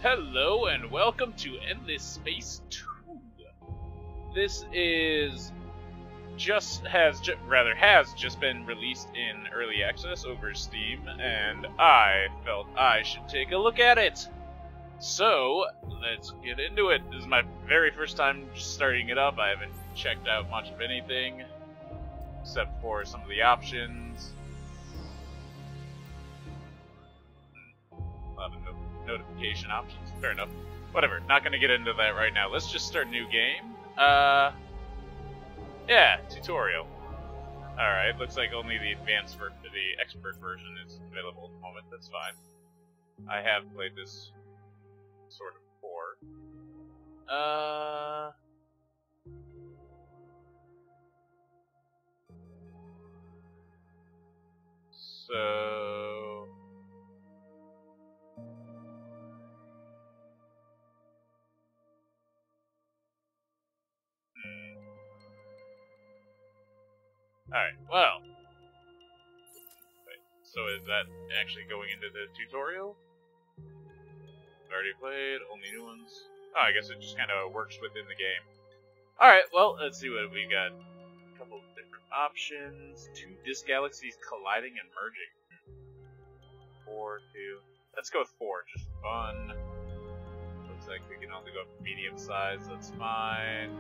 Hello and welcome to Endless Space 2. This is has just been released in early access over Steam, and I felt I should take a look at it. So, let's get into it. This is my very first time starting it up. I haven't checked out much of anything, except for some of the options. Notification options. Fair enough. Whatever. Not gonna get into that right now. Let's just start a new game. Yeah, tutorial. Alright, looks like only the expert version is available at the moment. That's fine. I have played this sort of before. So... Alright, well. Wait, so is that actually going into the tutorial? Already played, only new ones. Oh, I guess it just kind of works within the game. Alright, well, let's see what we got. A couple of different options. Two disk galaxies colliding and merging. 4, 2. Let's go with 4, just fun. Looks like we can only go for medium size, that's fine.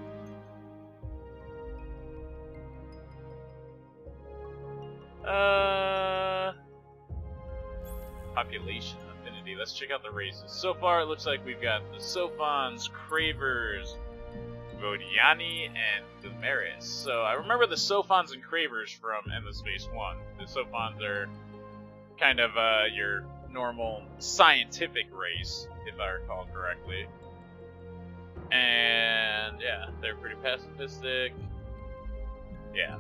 Population affinity. Let's check out the races. So far, it looks like we've got the Sophons, Cravers, Vodiani, and Lumeris. So I remember the Sophons and Cravers from Endless Space 1. The Sophons are kind of your normal scientific race, if I recall correctly. And yeah, they're pretty pacifistic. Yeah.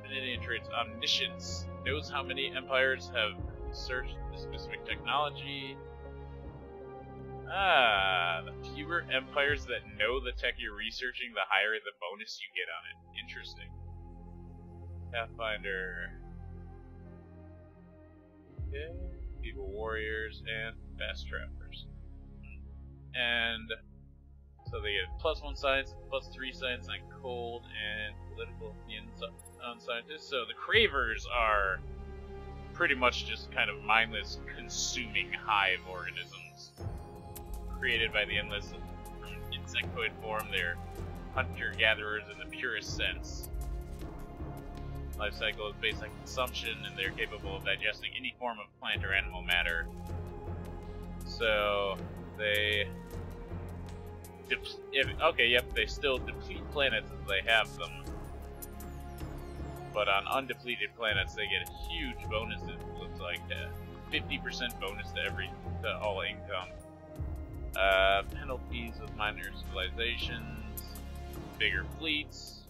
Affinity traits omniscience. Knows how many empires have searched the specific technology. The fewer empires that know the tech you're researching, the higher the bonus you get on it. Interesting. Pathfinder. Okay. Evil warriors and fast travelers. And so they get +1 science, +3 science on cold, and political opinions on scientists. So the Cravers are pretty much just kind of mindless, consuming hive organisms created by the Endless from insectoid form. They're hunter-gatherers in the purest sense. Life cycle is based on consumption, and they're capable of digesting any form of plant or animal matter. So they they still deplete planets as they have them. But on undepleted planets, they get huge bonuses. It looks like 50% bonus to all income. Penalties with minor civilizations, bigger fleets,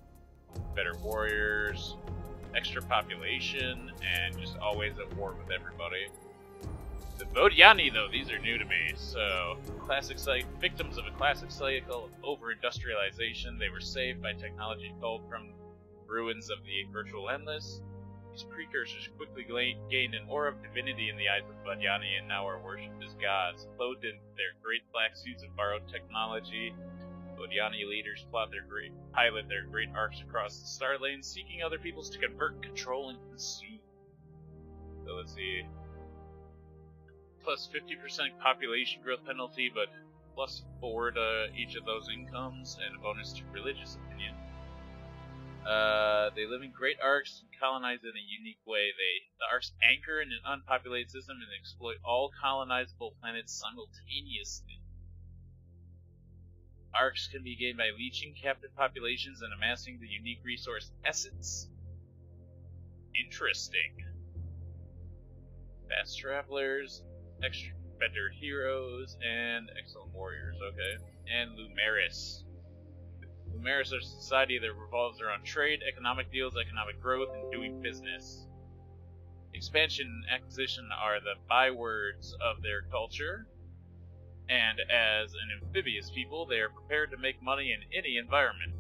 better warriors, extra population, and just always at war with everybody. The Vodiani, though, these are new to me. So, victims of a classic cycle of over-industrialization, they were saved by technology culled from ruins of the virtual Endless. These precursors quickly gained an aura of divinity in the eyes of Vodiani and now are worshipped as gods. Clothed in their great black suits of borrowed technology, Vodiani leaders pilot their great arcs across the star lanes, seeking other peoples to convert, control, and consume. So let's see. Plus 50% population growth penalty, but +4 to each of those incomes, and a bonus to religious opinion. They live in great arcs and colonize in a unique way. The arcs anchor in an unpopulated system and exploit all colonizable planets simultaneously. Arcs can be gained by leeching captive populations and amassing the unique resource Essence. Interesting. Fast travelers, extra better heroes, and excellent warriors. Okay. And Lumeris. Lumeris are a society that revolves around trade, economic deals, economic growth, and doing business. Expansion and acquisition are the bywords of their culture, and as an amphibious people, they are prepared to make money in any environment.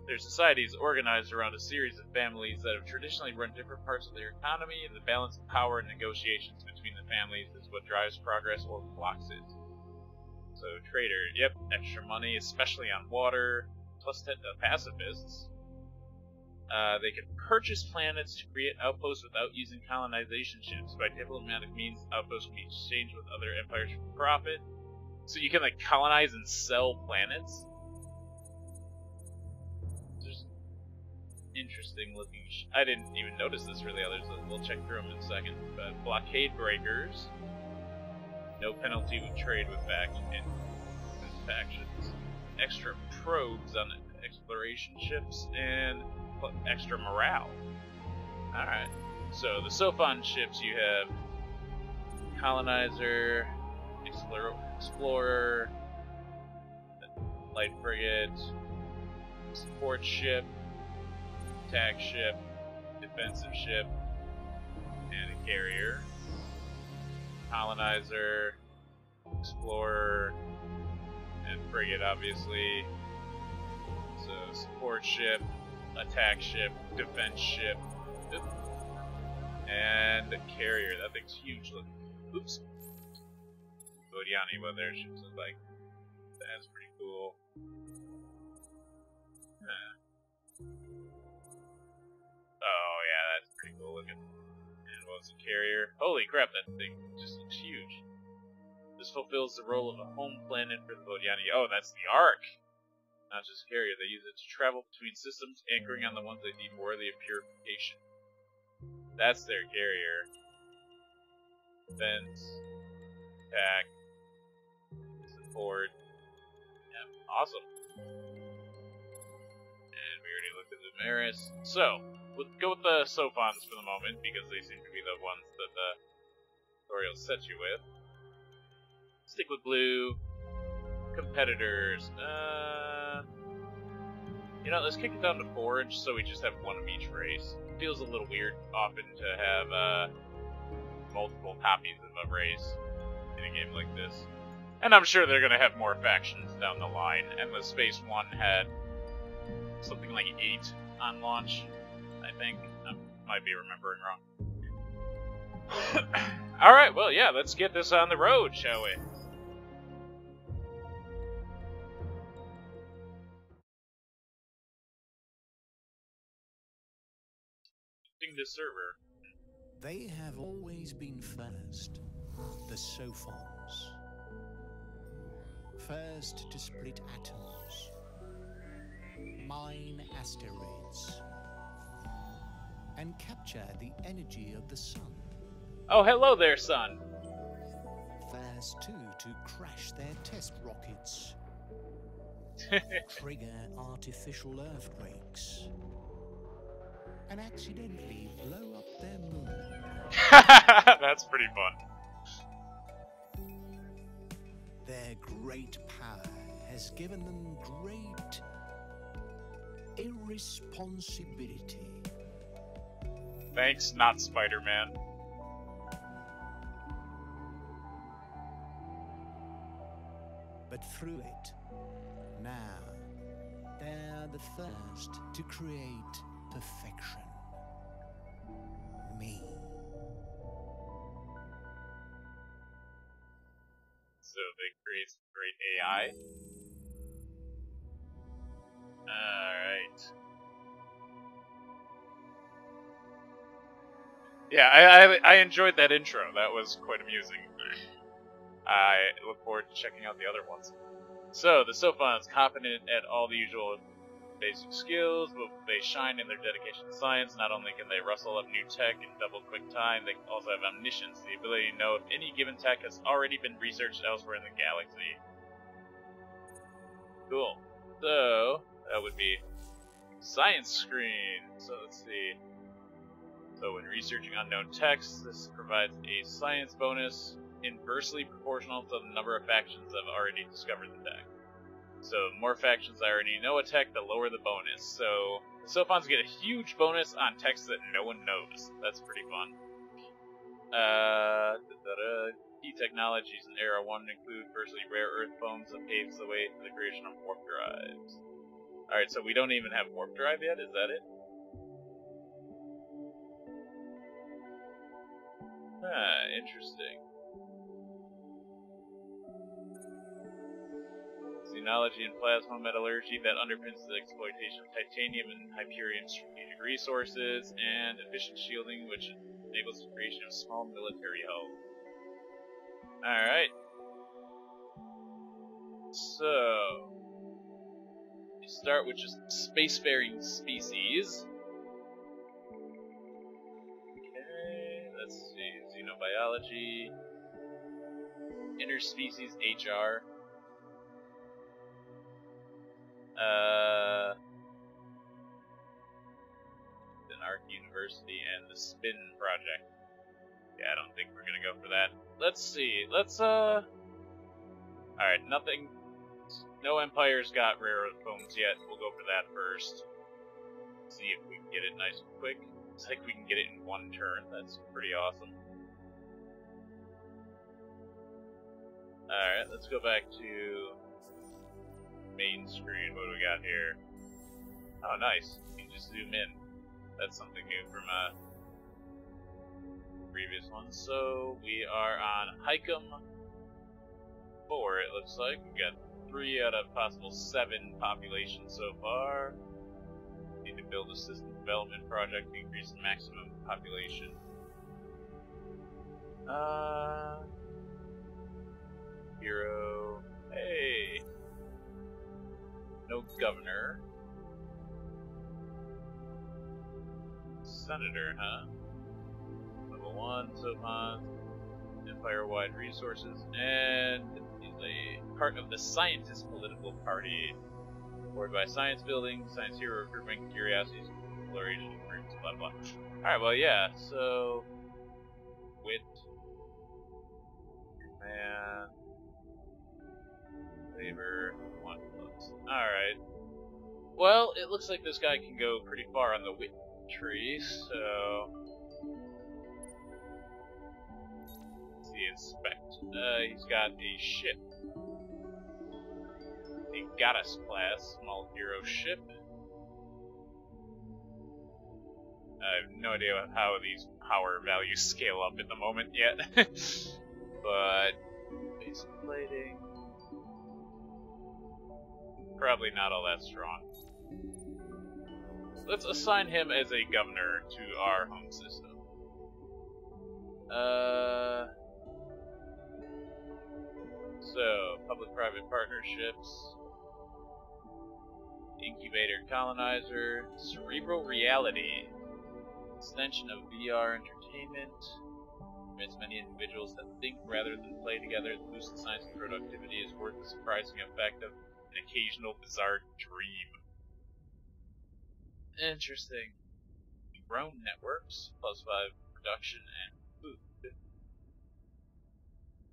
Their society is organized around a series of families that have traditionally run different parts of their economy, and the balance of power and negotiations between the families is what drives progress or blocks it. So trader, yep, extra money, especially on water, plus 10 pacifists. They can purchase planets to create outposts without using colonization ships. By diplomatic means, outposts can be exchanged with other empires for profit. So you can like colonize and sell planets. There's interesting looking. I didn't even notice this for the others. We'll check through them in a second. But blockade breakers. No penalty with trade with factions. Extra probes on exploration ships and extra morale. Alright. So the Sophon ships you have Colonizer, Explorer, Light Frigate, Support Ship, Attack Ship, Defensive Ship, and a Carrier. Colonizer, Explorer, and Frigate, obviously. So, Support Ship, Attack Ship, Defense Ship, and a Carrier. That thing's huge. Look. Oops. Vodiani, what their ships look like. That's pretty cool. Oh, yeah, that's pretty cool looking. And what was the Carrier? Holy crap, that thing just looks huge. This fulfills the role of a home planet for the Vodiani. Oh, that's the Ark! Not just Carrier, they use it to travel between systems, anchoring on the ones they deem worthy of purification. That's their Carrier. Defense, attack, support. Yeah, awesome. And we already looked at the Maris. So, let's go with the Sophons for the moment, because they seem to be the ones that the tutorial sets you with. Stick with blue. Competitors. You know, let's kick it down to forage, so we just have one of each race. Feels a little weird often to have multiple copies of a race in a game like this. And I'm sure they're gonna have more factions down the line, and the Space One had something like 8 on launch, I think. I might be remembering wrong. Alright, well, yeah, let's get this on the road, shall we? The server. They have always been first, the Sophons. First to split atoms, mine asteroids, and capture the energy of the sun. Oh, hello there, son. First, too, to crash their test rockets, trigger artificial earthquakes, and accidentally blow up their moon. That's pretty fun. Their great power has given them great irresponsibility. Thanks, not Spider-Man. But through it, now, they're the first to create perfection. Me. So they create some great AI. Alright. Yeah, I enjoyed that intro. That was quite amusing. I look forward to checking out the other ones. So, the Sophons, competent at all the usual basic skills, but they shine in their dedication to science. Not only can they rustle up new tech in double quick time, they also have omniscience, the ability to know if any given tech has already been researched elsewhere in the galaxy. Cool. So, that would be science screen. So let's see. So when researching unknown texts, this provides a science bonus inversely proportional to the number of factions that have already discovered the tech. So the more factions that already know a tech, the lower the bonus. So the Sophons get a huge bonus on texts that no one knows. That's pretty fun. Key technologies in Era 1 include firstly rare earth bones that paves the way to the creation of warp drives. Alright, so we don't even have warp drive yet, is that it? Interesting. technology and plasma metallurgy that underpins the exploitation of titanium and Hyperion strategic resources, and efficient shielding, which enables the creation of small military hulls. Alright. So, we start with just spacefaring species. Okay, let's see. Xenobiology. Interspecies HR. Then Arc University and the Spin Project. Yeah, I don't think we're gonna go for that. Let's see. Alright, nothing. No Empire's got rare bones yet. We'll go for that first. See if we can get it nice and quick. Looks like we can get it in one turn. That's pretty awesome. Alright, let's go back to main screen. What do we got here? Oh, nice. You can just zoom in. That's something new from previous ones. So we are on Hycom 4, it looks like. We got 3 out of possible 7 populations so far. Need to build a system development project to increase the maximum population. Hero. Hey! No governor. Senator, huh? Level 1, Sopan. Empire-wide resources, and he's a part of the Scientist political party. Supported by science building, science hero recruitment, curiosities, exploration, groups, blah blah. Alright, well, yeah, so. Wit. Man. Labor. 1+. Alright. Well, it looks like this guy can go pretty far on the wit tree, so. Inspect. He's got a ship. A Goddess class small hero ship. I have no idea how these power values scale up at the moment yet. But basic plating. Probably not all that strong. Let's assign him as a governor to our home system. So, public-private partnerships, incubator colonizer, cerebral reality, extension of VR entertainment, permits many individuals that think rather than play together, the boost in science and productivity is worth the surprising effect of an occasional bizarre dream. Interesting. Grown networks, +5 production and food.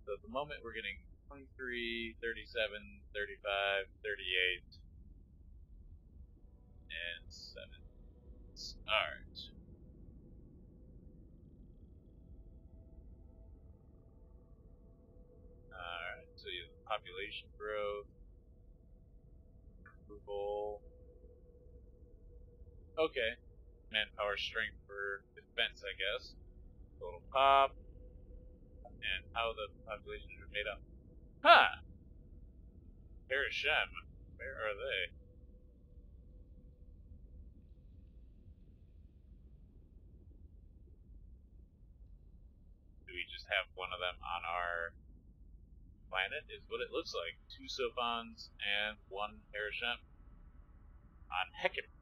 So at the moment we're getting 23, 37, 35, 38, and 7. Alright. Alright, so you have population growth, approval. Okay. Manpower strength for defense, I guess. Total pop. And how the populations are made up. Huh! Harashem. Where are they? Do we just have one of them on our planet? Is what it looks like. 2 Sophons and 1 Harashem. On Hecate.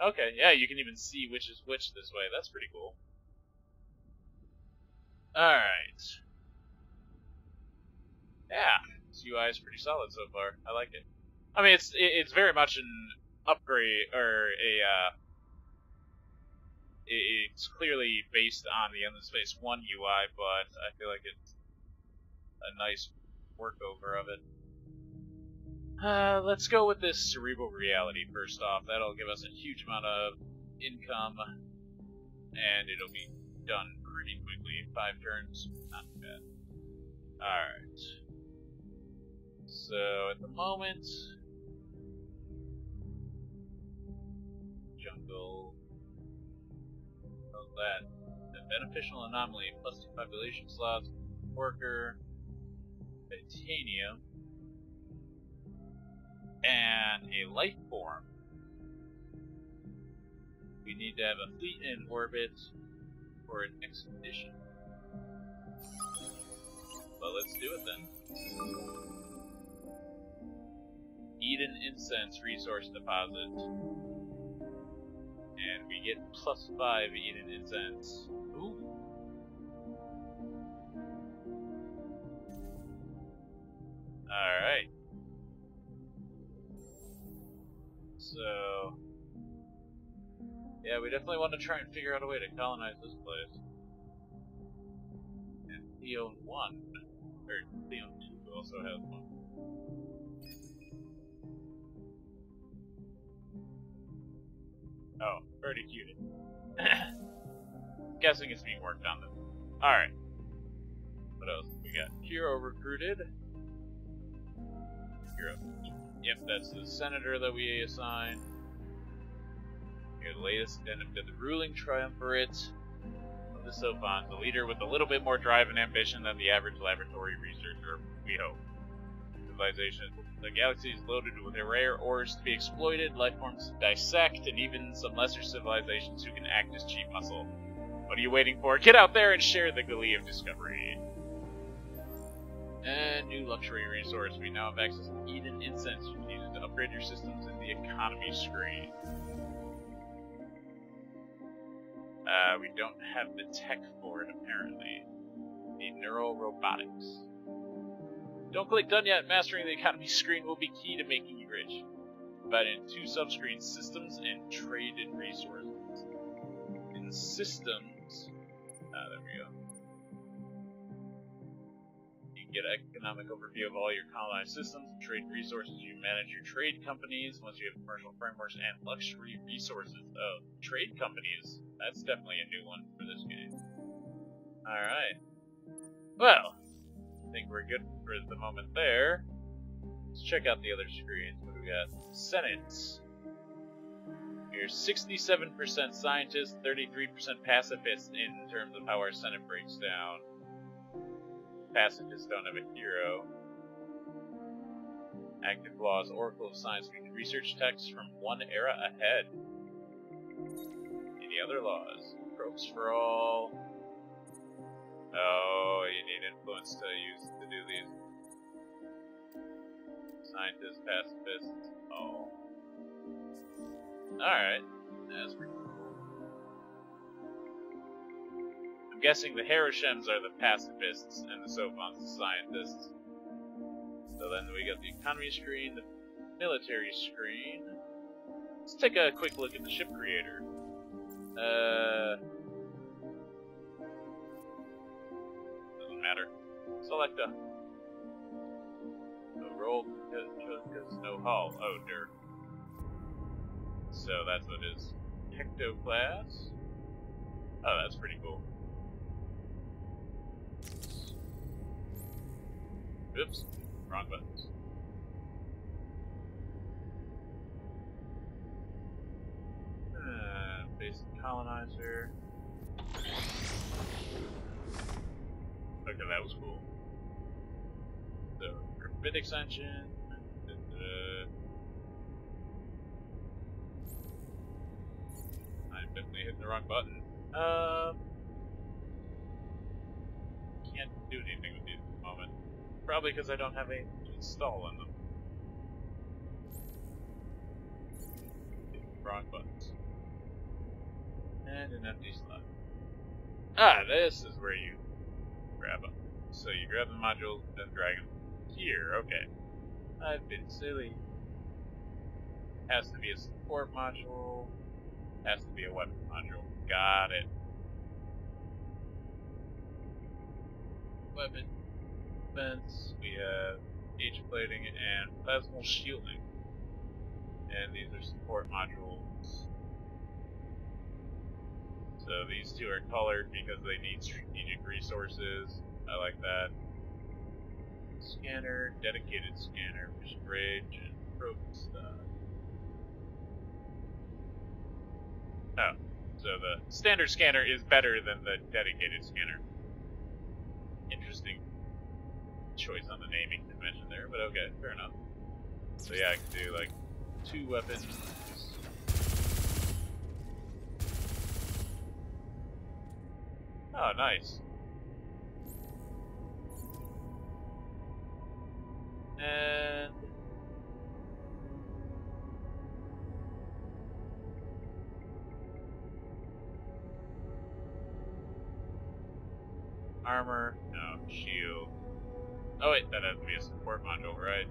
Okay, yeah, you can even see which is which this way. That's pretty cool. Alright. Yeah, this UI is pretty solid so far. I like it. I mean, it's very much an upgrade, or it's clearly based on the Endless Space 1 UI, but I feel like it's a nice workover of it. Let's go with this cerebral reality first off. That'll give us a huge amount of income, and it'll be done pretty quickly. 5 turns, not bad. Alright. So, at the moment... Jungle... How's that? A beneficial anomaly, +2 population slots, worker, titanium... and a life form. We need to have a fleet in orbit for an expedition. Well, let's do it then. Eden Incense Resource Deposit. And we get +5 Eden Incense. Ooh. Alright. So... yeah, we definitely want to try and figure out a way to colonize this place. And Theon 1, or Theon 2 also has one. Oh, already queued it. Guessing it's being worked on then. Alright. What else? We got Hero recruited. Hero. Yep, that's the senator that we assigned. Your latest addendum to the ruling triumvirate of the Sophons, a leader with a little bit more drive and ambition than the average laboratory researcher, we hope. Civilization. The galaxy is loaded with rare ores to be exploited, life forms to dissect, and even some lesser civilizations who can act as cheap muscle. What are you waiting for? Get out there and share the glee of discovery. And new luxury resource. We now have access to Eden Incense. You can use it to upgrade your systems in the economy screen. We don't have the tech for it, apparently. The neural robotics. Don't click done yet. Mastering the economy screen will be key to making you rich. Divided in 2 subscreens, systems and trade and resources. In systems, there we go. You can get an economic overview of all your colonized systems and trade resources. You manage your trade companies once you have commercial frameworks and luxury resources. Oh, trade companies. That's definitely a new one for this game. Alright. Well, I think we're good for the moment there. Let's check out the other screens. What do we got? Senate. You're 67% scientists, 33% pacifists in terms of how our Senate breaks down. Pacifists don't have a hero. Active laws, Oracle of Science, we can research texts from one era ahead. Any other laws? Probes for all. Oh, you need influence to do these. Scientists, pacifists. Oh. Alright. That's pretty cool. I'm guessing the Haroshems are the pacifists and the Sophons the scientists. So then we got the economy screen, the military screen. Let's take a quick look at the ship creator. Doesn't matter. Select a. No roll because no hull. Oh, dirt. So that's what it is. Hecto class. Oh, that's pretty cool. Oops. Wrong buttons. Basic colonizer. Okay, that was cool. So, Graphite extension. I'm definitely hitting the wrong button. Can't do anything with these at the moment. Probably because I don't have a install on them. Wrong buttons. And an empty slot. Ah, this is where you grab them. So you grab the module, then drag them here. Okay. I've been silly. Has to be a support module. Has to be a weapon module. Got it. Weapon. Defense. We have gauge plating and plasmal shielding. And these are support modules. So these two are colored because they need strategic resources. I like that. Scanner, dedicated scanner, mission bridge, and probe stuff. Oh, so the standard scanner is better than the dedicated scanner. Interesting choice on the naming convention there, but okay, fair enough. So yeah, I can do like 2 weapons. Oh, nice. And armor, no, shield. Oh wait, that has to be a support module, right?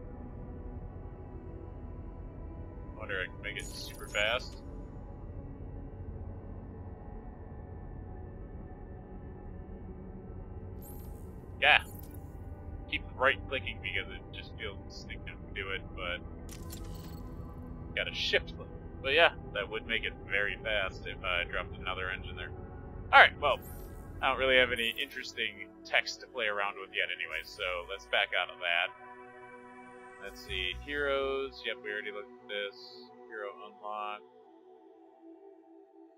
I wonder if I can make it super fast. Yeah. Keep right clicking because it just feels instinctive to do it, but gotta shift click. But yeah, that would make it very fast if I dropped another engine there. Alright, well, I don't really have any interesting text to play around with yet anyway, so let's back out of that. Let's see, heroes, yep, we already looked at this. Hero unlocked.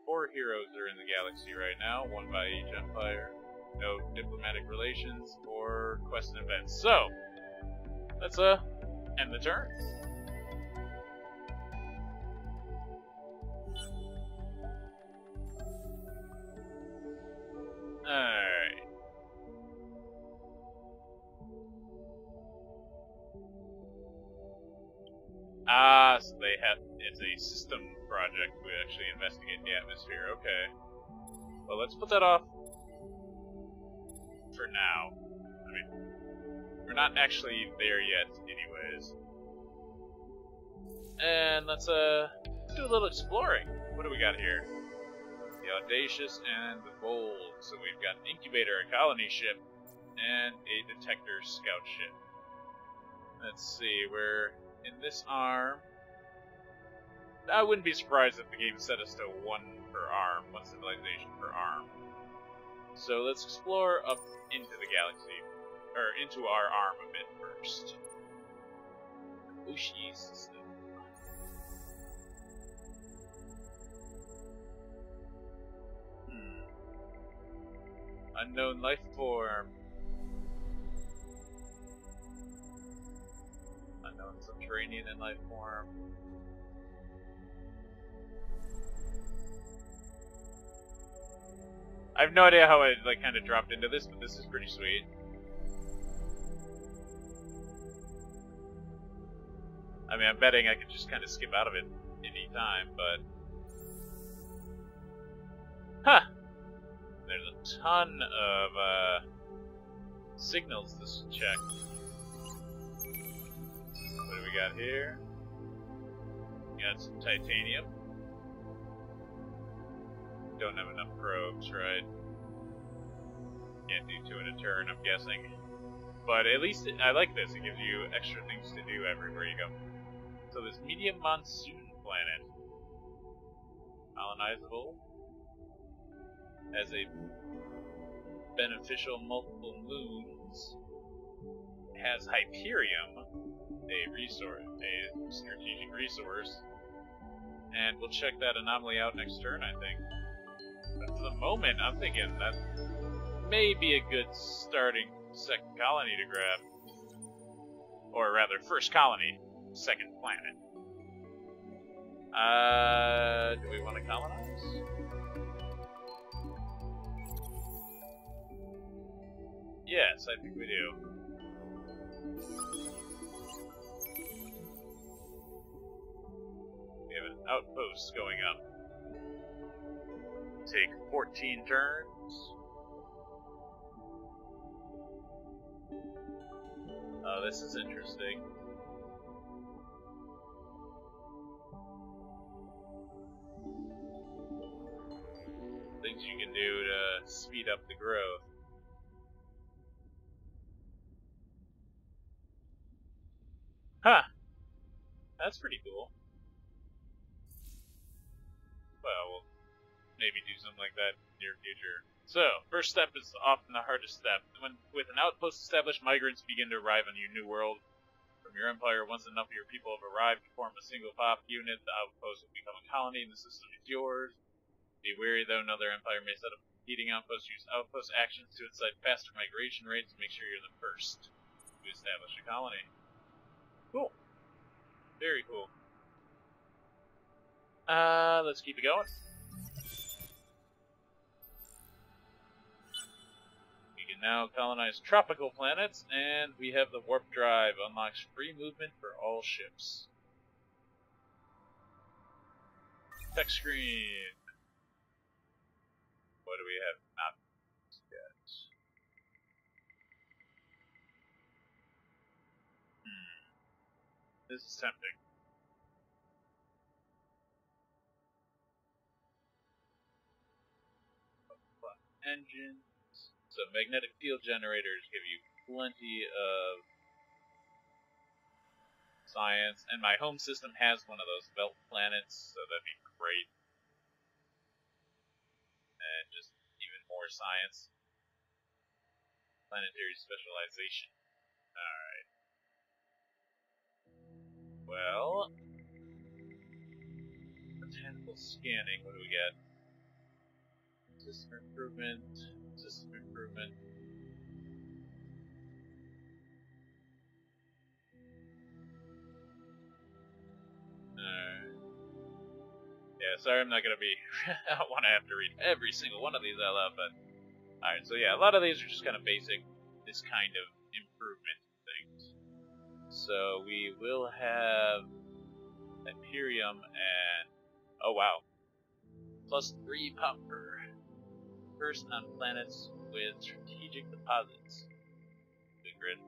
4 heroes are in the galaxy right now, 1 by each empire. No diplomatic relations or quests and events. So, let's end the turn. Alright. Ah, so they have, it's a system project to actually investigate the atmosphere, okay. Well, let's put that off for now. I mean, we're not actually there yet anyways. And let's do a little exploring. What do we got here? The Audacious and the Bold. So we've got an Incubator, a colony ship, and a Detector scout ship. Let's see, we're in this arm. I wouldn't be surprised if the game set us to 1 per arm, 1 civilization per arm. So let's explore up into the galaxy, or into our arm a bit first. Ushi system. Unknown life form. Unknown subterranean in life form. I have no idea how I like kind of dropped into this, but this is pretty sweet. I mean, I'm betting I could just kind of skip out of it any time, but huh? There's a ton of signals to check. What do we got here? We got some titanium. Don't have enough probes, right? Can't do 2 in a turn, I'm guessing. But at least I like this. It gives you extra things to do everywhere you go. So this medium monsoon planet, colonizable, has a beneficial multiple moons, has Hyperium, a resource, a strategic resource, and we'll check that anomaly out next turn, I think. But for the moment, I'm thinking that may be a good starting second colony to grab. Or rather, first colony, second planet. Do we want to colonize? Yes, I think we do. We have an outpost going up. Take 14 turns. Oh, this is interesting. Things you can do to speed up the growth. Huh. That's pretty cool. Well, we'll maybe do something like that in the near future. So, first step is often the hardest step. When with an outpost established, migrants begin to arrive on your new world. From your empire, once enough of your people have arrived to form a single pop unit, the outpost will become a colony and the system is yours. Be wary though, another empire may set up a competing outpost. Use outpost actions to incite faster migration rates to make sure you're the first to establish a colony. Cool. Very cool. Let's keep it going. We can now colonize tropical planets, and we have the warp drive. Unlocks free movement for all ships. Tech screen. What do we have not yet? This is tempting. Engines. So magnetic field generators give you plenty of science, and my home system has one of those belt planets, so that'd be great. And just even more science. Planetary specialization. Alright. Well, botanical scanning, what do we get? System improvement, system improvement. Alright. Yeah, sorry I'm not gonna be, I don't want to have to read every single one of these out loud, but... Alright, so yeah, a lot of these are just kind of basic, this kind of improvement things. So we will have Imperium and... Oh wow. +3 pop per first on planets with strategic deposits. Good grid.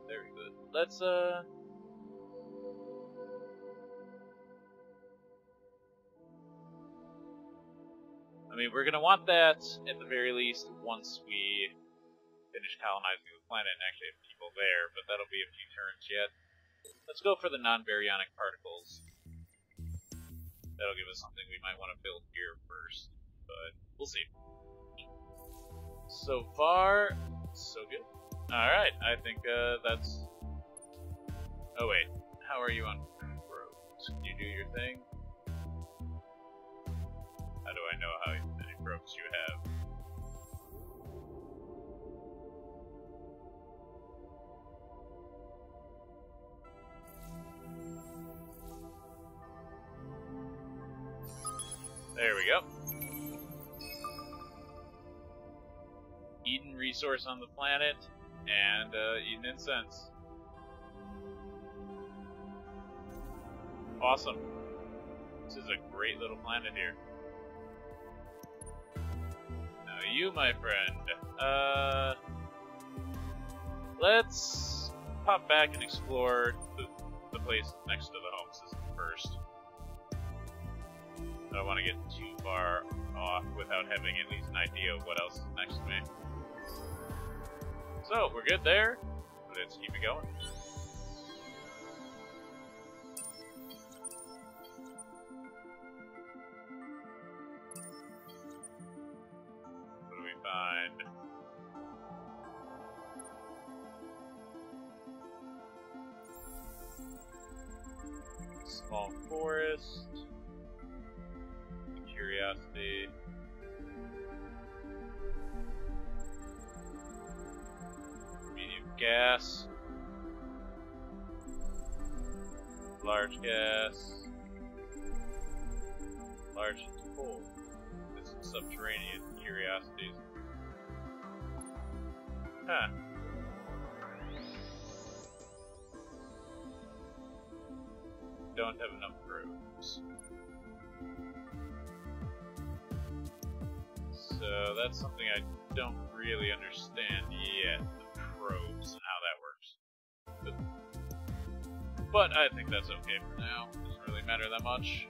Very good. Let's I mean, we're gonna want that at the very least once we finish colonizing the planet and actually have people there, but that'll be a few turns yet. Let's go for the non-baryonic particles. That'll give us something we might want to build here first, but we'll see. So far, so good. Alright, I think that's... Oh wait, how are you on probes? Can you do your thing? How do I know how many probes you have? There we go. Eden resource on the planet, and Eden incense. Awesome. This is a great little planet here. Now you, my friend, let's pop back and explore the place next to the home system first. I don't want to get too far off without having at least an idea of what else is next to me. So, we're good there. Let's keep it going. What do we find? Small forest. Curiosity. Medium gas. Large gas. Large coal. This is subterranean curiosities. Huh. Don't have enough probes. So that's something I don't really understand yet, the probes and how that works. But I think that's okay for now. Doesn't really matter that much.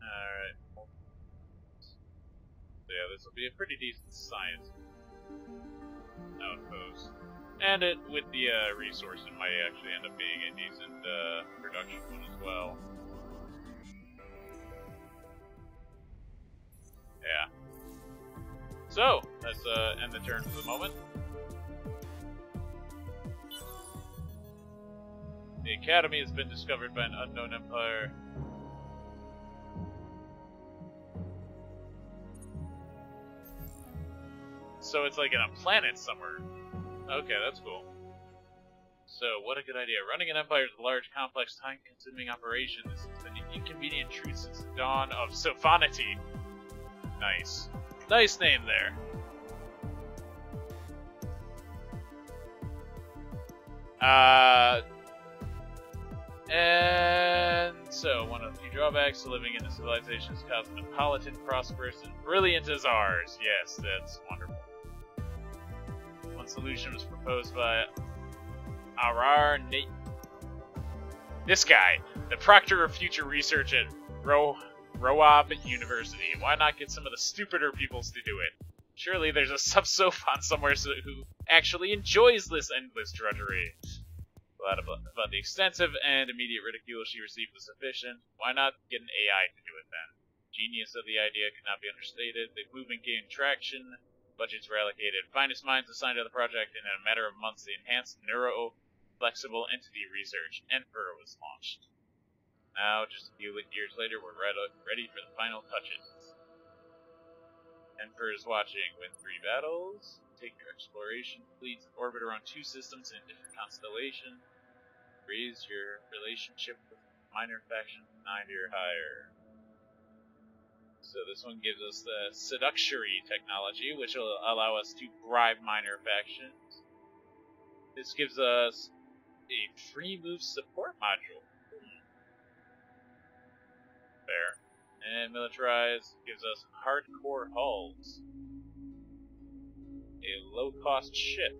Alright. So yeah, this will be a pretty decent science outpost. And it, with the resource, it might actually end up being a decent production one as well. Yeah. So, let's end the turn for the moment. The Academy has been discovered by an unknown empire. So it's like in a planet somewhere. Okay, that's cool. So, what a good idea. Running an empire is a large, complex, time-consuming operation. This has been an inconvenient truth since the dawn of Sophanity. Nice. Nice name there. And so, one of the few drawbacks to living in a civilization is cosmopolitan, prosperous, and brilliant as ours. Yes, that's wonderful. One solution was proposed by Arar Nate. This guy, the Proctor of Future Research at Roab University. Why not get some of the stupider peoples to do it? Surely there's a sub-Sophon somewhere who actually enjoys this endless drudgery. But the extensive and immediate ridicule she received was sufficient. Why not get an AI to do it then? Genius of the idea could not be understated. The movement gained traction. Budgets were allocated. Finest minds assigned to the project, and in a matter of months, the enhanced neuro-flexible entity research, Emperor, was launched. Now, just a few years later, we're ready for the final touches. Emperor is watching. Win 3 battles. Take your exploration fleets and orbit around 2 systems in different constellations. Raise your relationship with minor faction 9 or higher. So this one gives us the seductory technology, which will allow us to bribe minor factions. This gives us a free move support module. Fair. And militarize gives us hardcore hulls. A low-cost ship.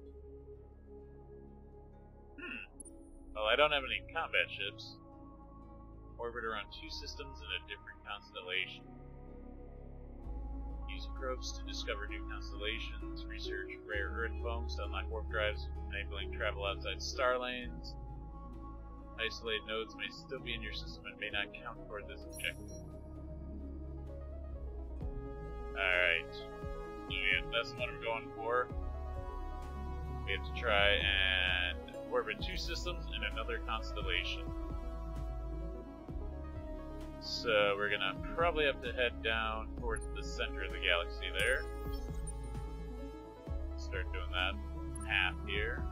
Well, I don't have any combat ships. Orbit around 2 systems in a different constellation. Use probes to discover new constellations. Research rare earth foams to unlock warp drives, enabling travel outside star lanes. Isolated nodes may still be in your system and may not count toward this objective. Alright. So yeah, that's what we're going for. We have to try and orbit 2 systems in another constellation. So we're gonna probably have to head down towards the center of the galaxy there. Start doing that path here.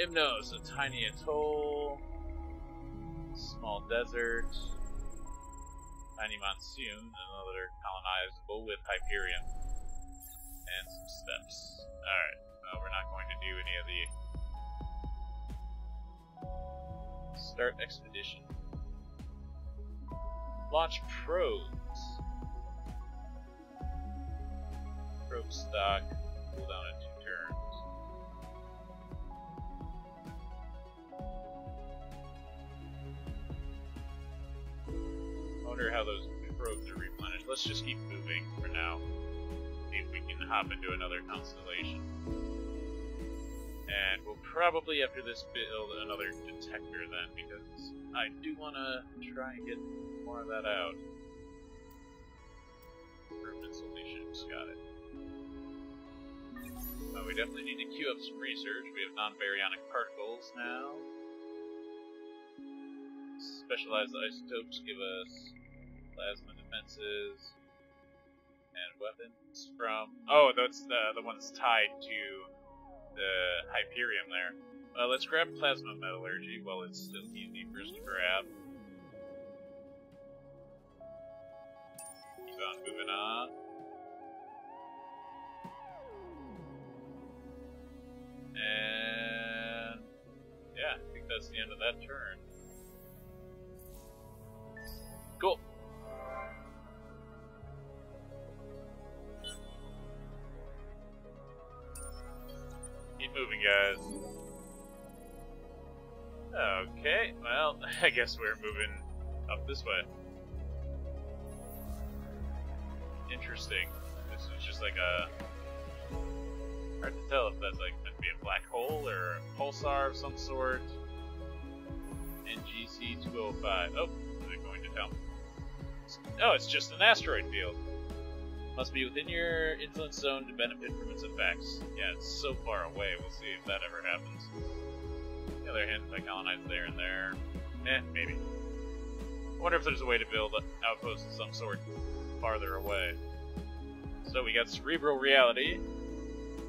Imnos, a tiny atoll, small desert, tiny monsoon, another colonizable with Hyperion, and some steps. Alright, well, we're not going to do any of the start expedition. Launch probes. Probe stock, cool down in 2 turns. I wonder how those probes are replenished. Let's just keep moving for now. See if we can hop into another constellation. And we'll probably, after this, build another detector then, because I do want to try and get more of that out. Permanent solutions, got it. We definitely need to queue up some research. We have non-baryonic particles now. Specialized isotopes give us plasma defenses and weapons from... Oh, that's the one's tied to the Hyperion there. Let's grab plasma metallurgy while it's still easy for us to grab. Keep on moving on. And yeah, I think that's the end of that turn. Cool. Keep moving, guys. Okay, well, I guess we're moving up this way. Interesting. This is just like a... Hard to tell if that's like meant to be a black hole or a pulsar of some sort. NGC 205. Oh, is it going to tell me? Oh, it's just an asteroid field. Must be within your influence zone to benefit from its effects. Yeah, it's so far away, we'll see if that ever happens. On the other hand, if I colonize there and there, maybe. I wonder if there's a way to build outposts of some sort farther away. So we got Cerebral Reality,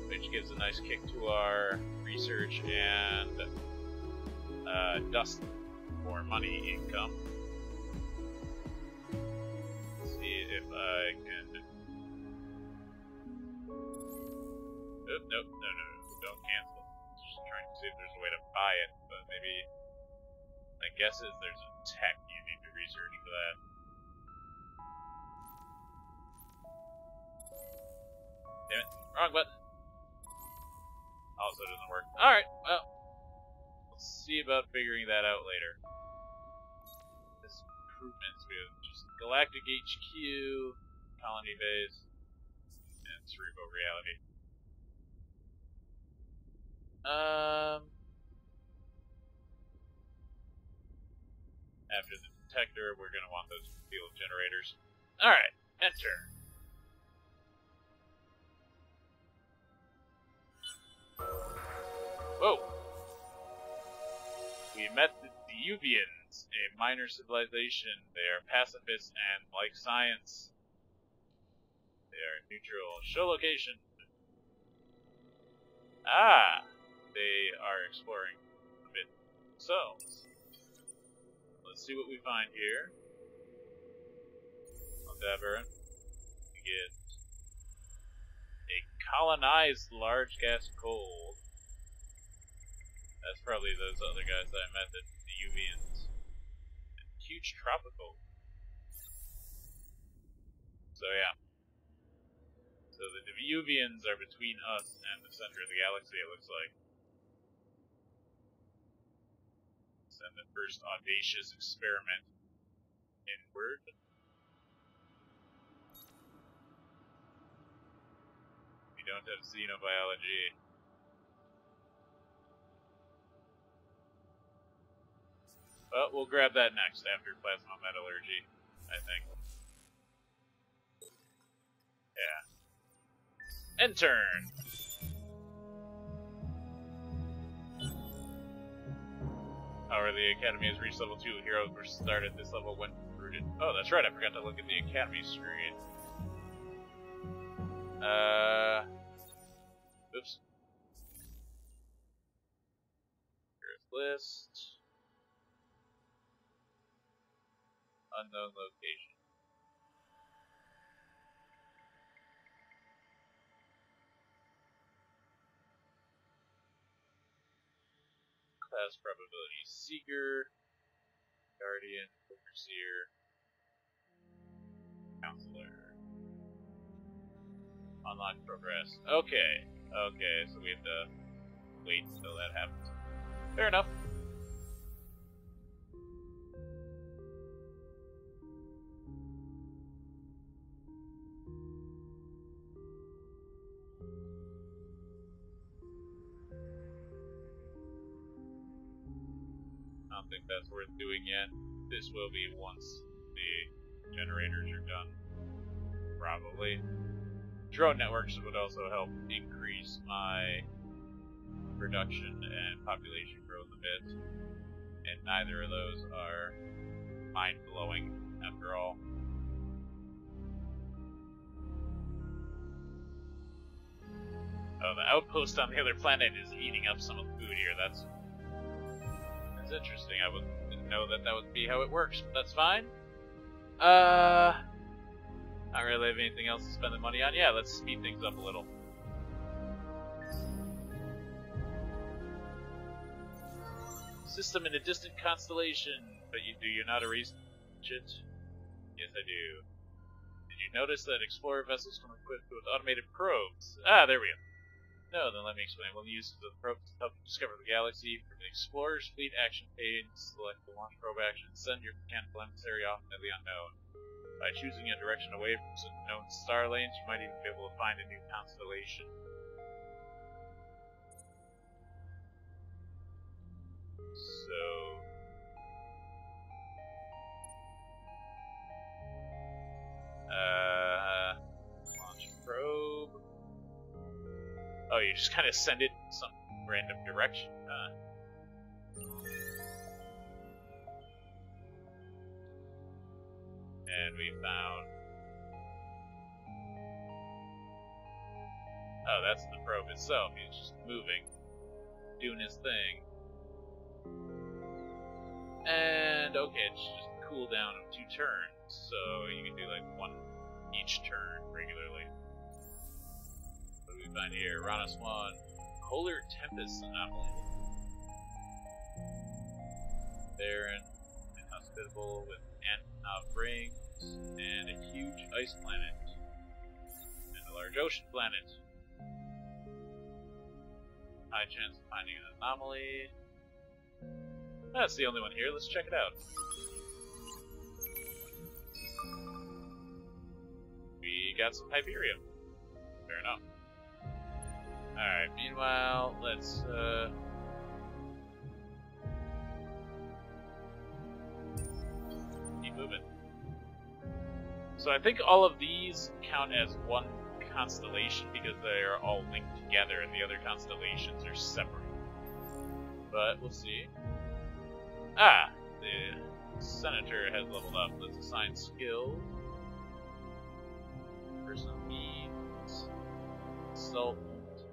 which gives a nice kick to our research and dust for money income. Let's see if I can. Nope, no, don't cancel. Just trying to see if there's a way to buy it, but maybe. My guess is there's a tech you need to research for that. Damn it, wrong button. Also doesn't work. Alright, well, let's see about figuring that out later. This improvements, we have just Galactic HQ, Colony Base, and Cerebral Reality. After the detector, we're gonna want those field generators. Alright, enter. Whoa! We met the Diuvians, a minor civilization. They are pacifists and like science. They are neutral. Show location. Ah! They are exploring a bit themselves. Let's see what we find here. On Daverin, we get a colonized large gas cold. That's probably those other guys that I met, the Diuvians. And huge tropical. So yeah. So the Diuvians are between us and the center of the galaxy, it looks like. Send the first audacious experiment inward. We don't have xenobiology. Well, we'll grab that next after plasma metallurgy, I think. Yeah. End turn! However, the Academy has reached level 2. Heroes were started at this level when recruited. Oh, that's right, I forgot to look at the Academy screen. Oops. Here's list. Unknown location. Class probability Seeker, Guardian, Overseer, Counselor. Online progress. Okay, so we have to wait until that happens. Fair enough. I don't think that's worth doing yet. This will be once the generators are done. Probably. Drone networks would also help increase my production and population growth a bit. And neither of those are mind-blowing, after all. Oh, the outpost on the other planet is eating up some of the food here. That's interesting. I didn't know that would be how it works, but that's fine. Not really have anything else to spend the money on. Yeah, let's speed things up a little. System in a distant constellation, but do you not erase it? Yes, I do. Did you notice that explorer vessels come equipped with automated probes? Ah, there we go. No, then let me explain. We'll use the probes to help you discover the galaxy. From the Explorer's Fleet action page, select the launch probe action, and send your mechanical emissary off into the unknown. By choosing a direction away from some known star lanes, you might even be able to find a new constellation. So... launch probe... Oh, you just kind of send it in some random direction, huh? And we found Oh, that's the probe itself. He's just moving, doing his thing. And okay, it's just a cooldown of 2 turns, so you can do like 1 each turn regularly. What do we find here? Ranaswan, Polar Tempest Anomaly. Barren, inhospitable with Antonov rings, and a huge ice planet. And a large ocean planet. High chance of finding an anomaly. That's the only one here, let's check it out. We got some Hyperium. Fair enough. Alright, meanwhile, let's keep moving. So I think all of these count as one constellation because they are all linked together and the other constellations are separate. But we'll see. Ah! The Senator has leveled up. Let's assign skill. Person means consultant.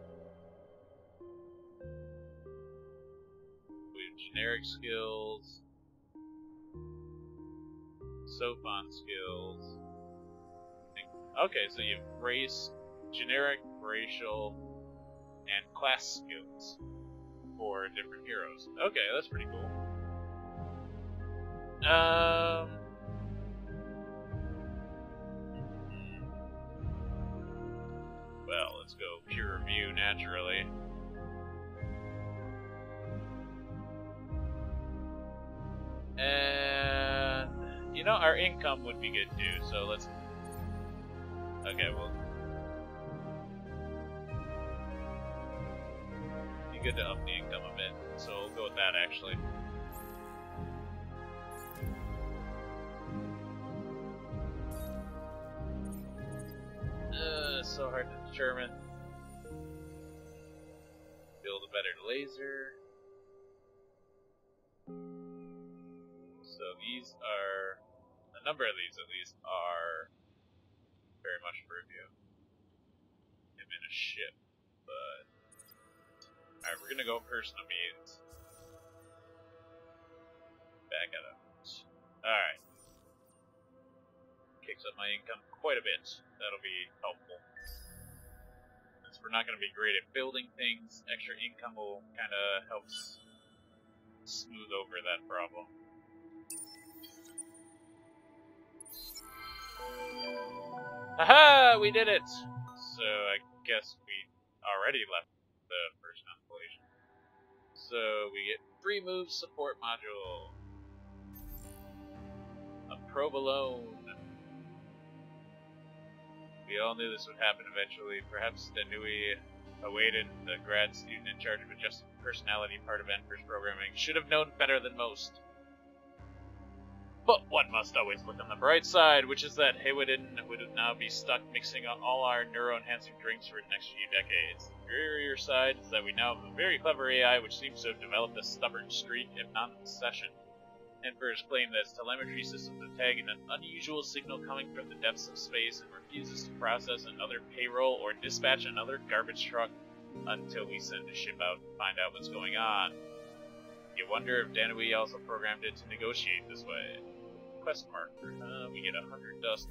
We have generic skills. Sophon skills. Okay, so you have race, generic, racial, and class skills for different heroes. Okay, that's pretty cool. Well, let's go pure review naturally. And you know, our income would be good too, so let's. Okay, well, be good to up the income a bit, so we'll go with that actually. So hard to determine. Build a better laser. So these are, a number of these at least are very much for review. I'm in a ship, but alright, we're gonna go personal means. Back it up. Alright. Kicks up my income quite a bit. That'll be helpful. Since we're not going to be great at building things, extra income will kind of help smooth over that problem. Haha! We did it! So I guess we already left the first constellation. So we get 3 moves support module. A provolone. We all knew this would happen eventually. Perhaps Danui awaited the grad student in charge of adjusting the personality part of Emperor's programming should have known better than most. But one must always look on the bright side, which is that Haywoodin would now be stuck mixing all our neuro-enhancing drinks for the next few decades. The superior side is that we now have a very clever AI which seems to have developed a stubborn streak, if not an obsession. Emperors claim that its telemetry systems are tagging an unusual signal coming from the depths of space and refuses to process another payroll or dispatch another garbage truck until we send a ship out to find out what's going on. You wonder if Danui also programmed it to negotiate this way. Quest marker. We get 100 dust.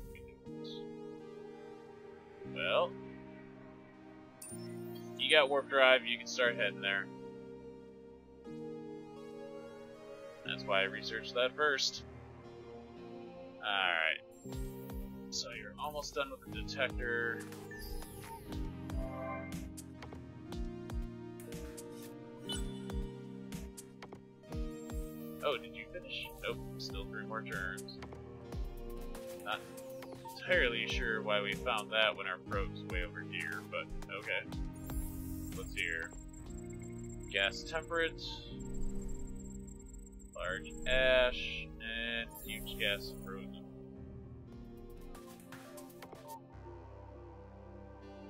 Well, you got warp drive, you can start heading there. That's why I researched that first. Alright. So you're almost done with the detector. Oh, did you finish? Nope, still 3 more turns. Not entirely sure why we found that when our probe's way over here, but okay. Let's see here. Gas temperate. Large ash, and huge gas approach.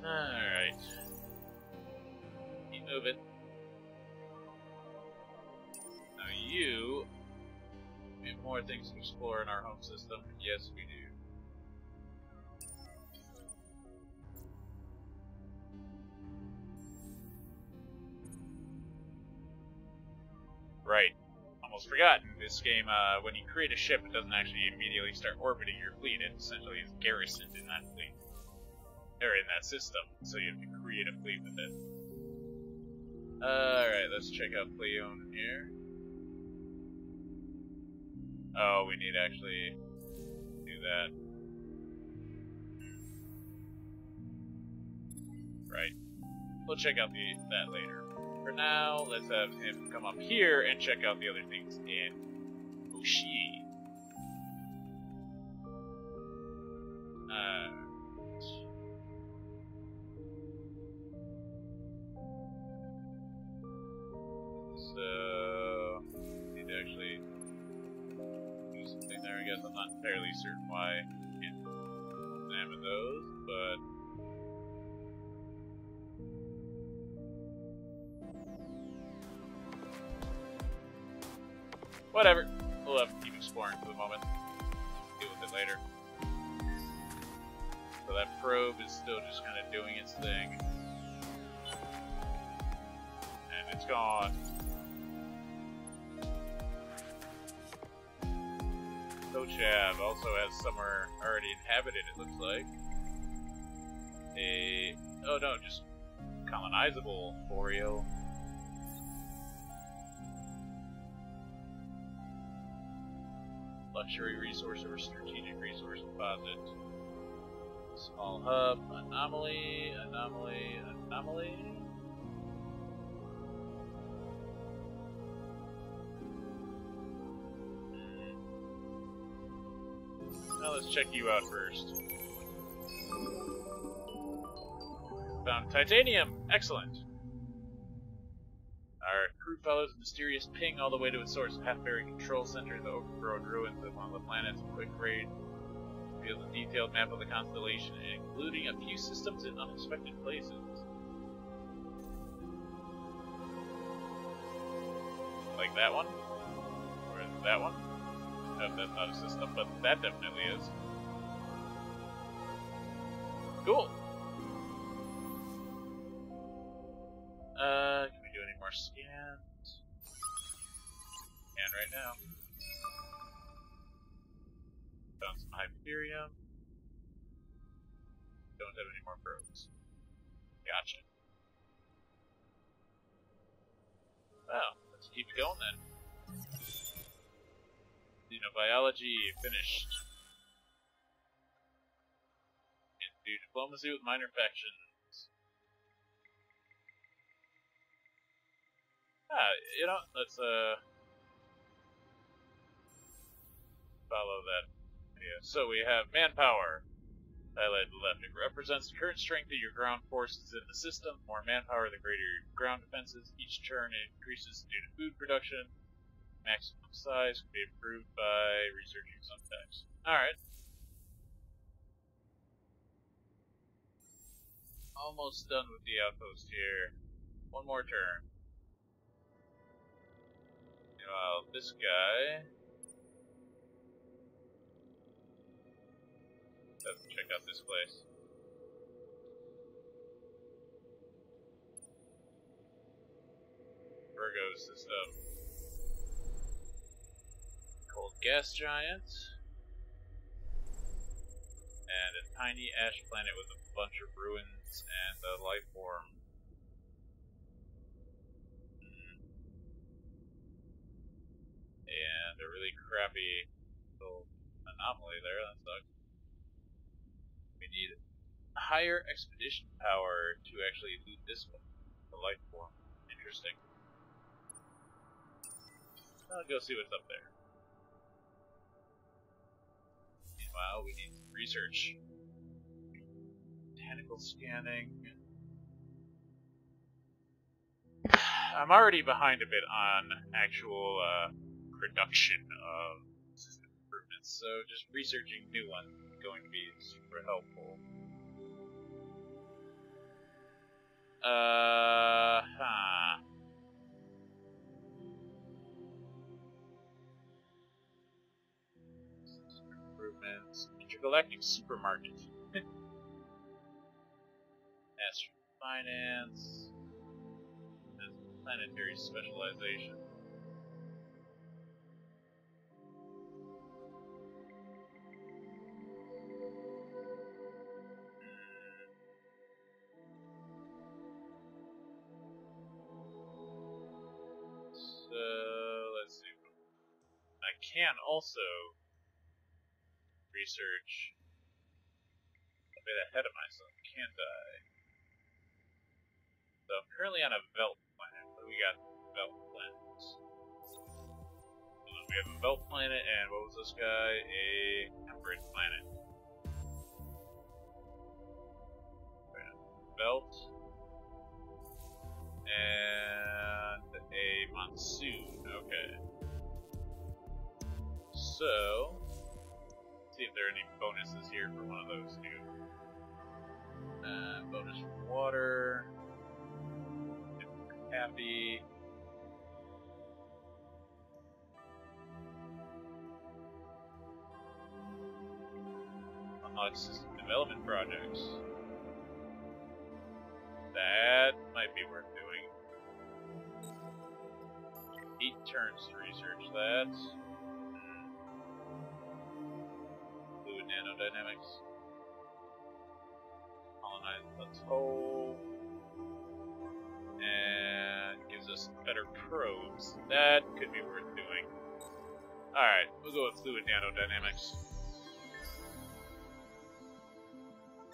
Alright. Keep moving. Now you... we have more things to explore in our home system. Yes, we do. almost forgotten. This game, when you create a ship, it doesn't actually immediately start orbiting your fleet. It essentially is garrisoned in that fleet. Or in that system, so you have to create a fleet with it. Alright, let's check out Cleone here. Oh, we need to actually do that. Right. We'll check out that later. For now, let's have him come up here and check out the other things in Oshii. So, need to actually do something there, I guess. I'm not entirely certain why I can't examine those, but whatever. We'll have to keep exploring for the moment. Deal with it later. So that probe is still just kind of doing its thing. And it's gone. Kochab also has somewhere already inhabited, it looks like. Oh no, just colonizable Boreal. Luxury resource or strategic resource deposit. Small hub, anomaly. Now let's check you out first. Found titanium! Excellent! Our crew follows a mysterious ping all the way to its source, half-buried control center, the overgrown ruins of one of the planet's quick raid. Reveals a detailed map of the constellation, including a few systems in unexpected places. Like that one? Or that one? No, that's not a system, but that definitely is. Cool! Can we do any more scans? Scan right now. Found some Hyperium. Don't have any more probes. Gotcha. Well, let's keep it going then. Xenobiology finished. And do diplomacy with minor factions. You know, let's follow that idea. So we have manpower. Highlighted left. It represents the current strength of your ground forces in the system. The more manpower, the greater your ground defenses. Each turn it increases due to food production. Maximum size can be improved by researching some text. Alright. Almost done with the outpost here. One more turn. Meanwhile, this guy... Let's check out this place. Virgo system. Cold gas giant. And a tiny ash planet with a bunch of ruins and a life form. And a really crappy little anomaly there, that sucks. We need higher expedition power to actually loot this one, the life form. Interesting. I'll go see what's up there. Meanwhile, we need some research. Botanical scanning. I'm already behind a bit on actual production of system improvements, so just researching new ones is going to be super helpful. System improvements. Intergalactic supermarket. Astro finance. Planetary specialization. can also research a bit ahead of myself, can't I? So I'm currently on a Velt planet. What do we got? Velt planets. We have a Velt planet, and what was this guy? A temperate planet. Velt. And a monsoon. Okay. So, let's see if there are any bonuses here for one of those two. Bonus for water. Happy. Unlock system development projects. That might be worth doing. 8 turns to research that. Fluid nanodynamics. Colonize the toll. And gives us better probes. That could be worth doing. Alright, we'll go with fluid nanodynamics.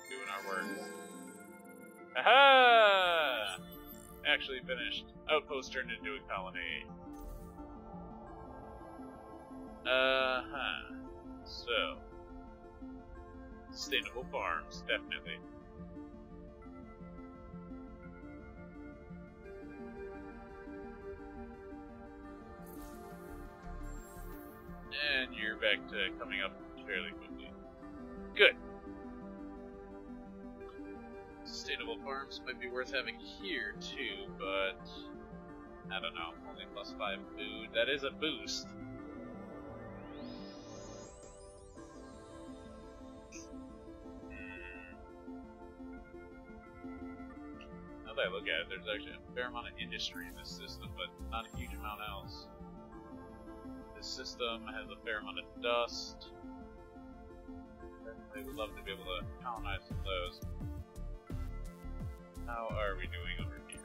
Doing our work. Aha! Actually finished. Outpost turned into a colony. So, sustainable farms, definitely. And you're back to coming up fairly quickly. Good. Sustainable farms might be worth having here too, but I don't know. Only +5 food. That is a boost. Now that I look at it, there's actually a fair amount of industry in this system, but not a huge amount else. This system has a fair amount of dust. I would love to be able to colonize some of those. How are we doing over here?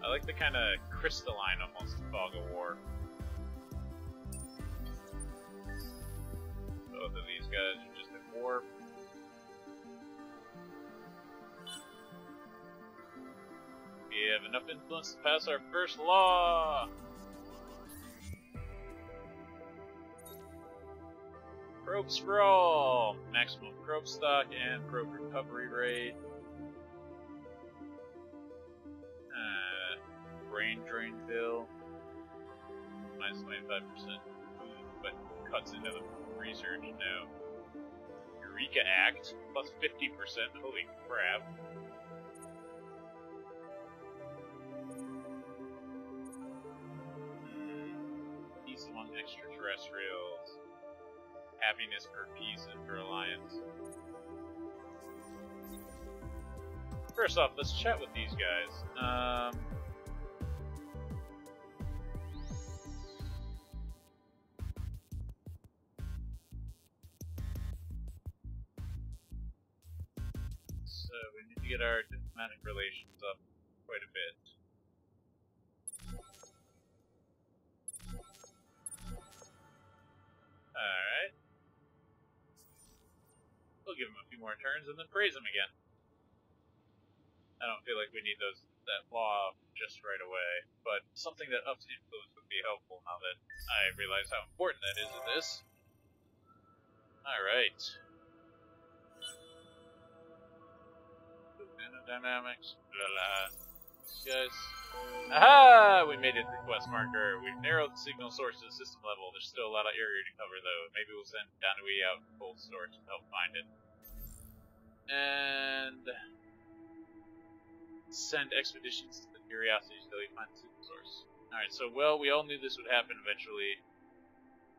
I like the kind of crystalline almost fog of war. Both of these guys are just at war. We have enough influence to pass our first law! Probes for all! Maximum probe stock and probe recovery rate. Brain drain bill. Minus 25%. But cuts into the research. No. Eureka Act. Plus 50%. Holy crap. Peace among extraterrestrials. Happiness for peace and for alliance. First off, let's chat with these guys. So we need to get our diplomatic relations up quite a bit. Alright. We'll give him a few more turns and then praise him again. I don't feel like we need that law just right away, but something that ups influence would be helpful now that I realize how important that is to this. Alright. Nanodynamics, blah blah. Guys. Aha! We made it to the quest marker. We've narrowed the signal source to the system level. There's still a lot of area to cover though. Maybe we'll send Danui out to cold storage to help find it. And send expeditions to the Curiosity until we find the signal source. Alright, so we all knew this would happen eventually.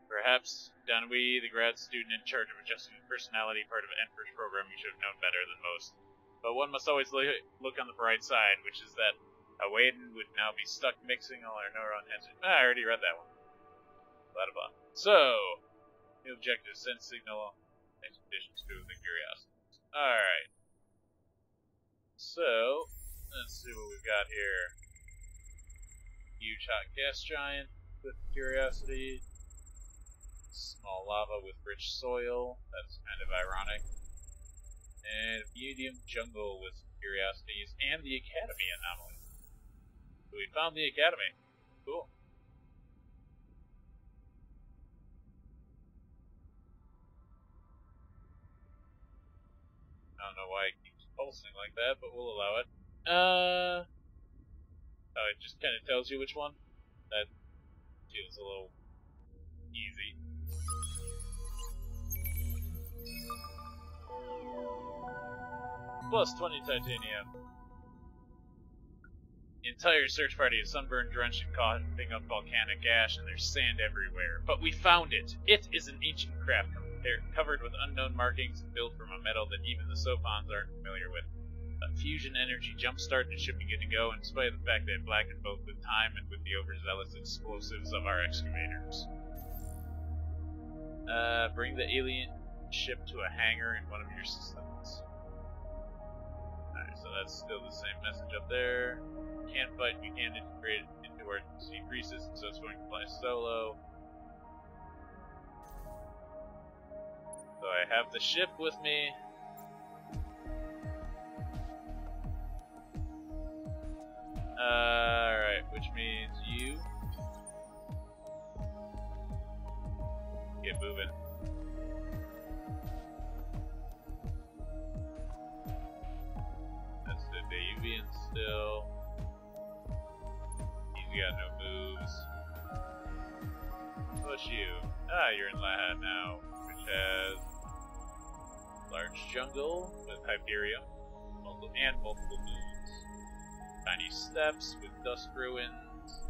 Perhaps Danui, the grad student in charge of adjusting the personality part of Enfer's program, should have known better than most. But one must always look on the bright side, which is that Awaden would now be stuck mixing all our neuron engines. I already read that one. Blah blah. So, the objective: send signal expeditions to the Curiosity. Alright. So, let's see what we've got here. huge hot gas giant with curiosity. Small lava with rich soil. That's kind of ironic. And medium jungle with curiosities and the academy anomaly. So we found the academy. Cool. I don't know why it keeps pulsing like that, but we'll allow it. Oh, it just kind of tells you which one. That feels a little easy. Plus 20 titanium. The entire search party is sunburned, drenched, and coughing up volcanic ash, and there's sand everywhere. But we found it! It is an ancient craft covered with unknown markings and built from a metal that even the Sopons aren't familiar with. A fusion energy jumpstart and it should be good to go, in spite of the fact that it blackened both with time and with the overzealous explosives of our excavators. Bring the alien ship to a hangar in one of your systems. Alright, so that's still the same message up there. Can't fight, you can't integrate it into our C3 system, so it's going to fly solo. So I have the ship with me. Alright, which means you get moving. That's the Davian still. He's got no moves. Push you. Ah, you're in Lahat now, which has large jungle with Hyperium and multiple moons. Tiny steps with dust ruins.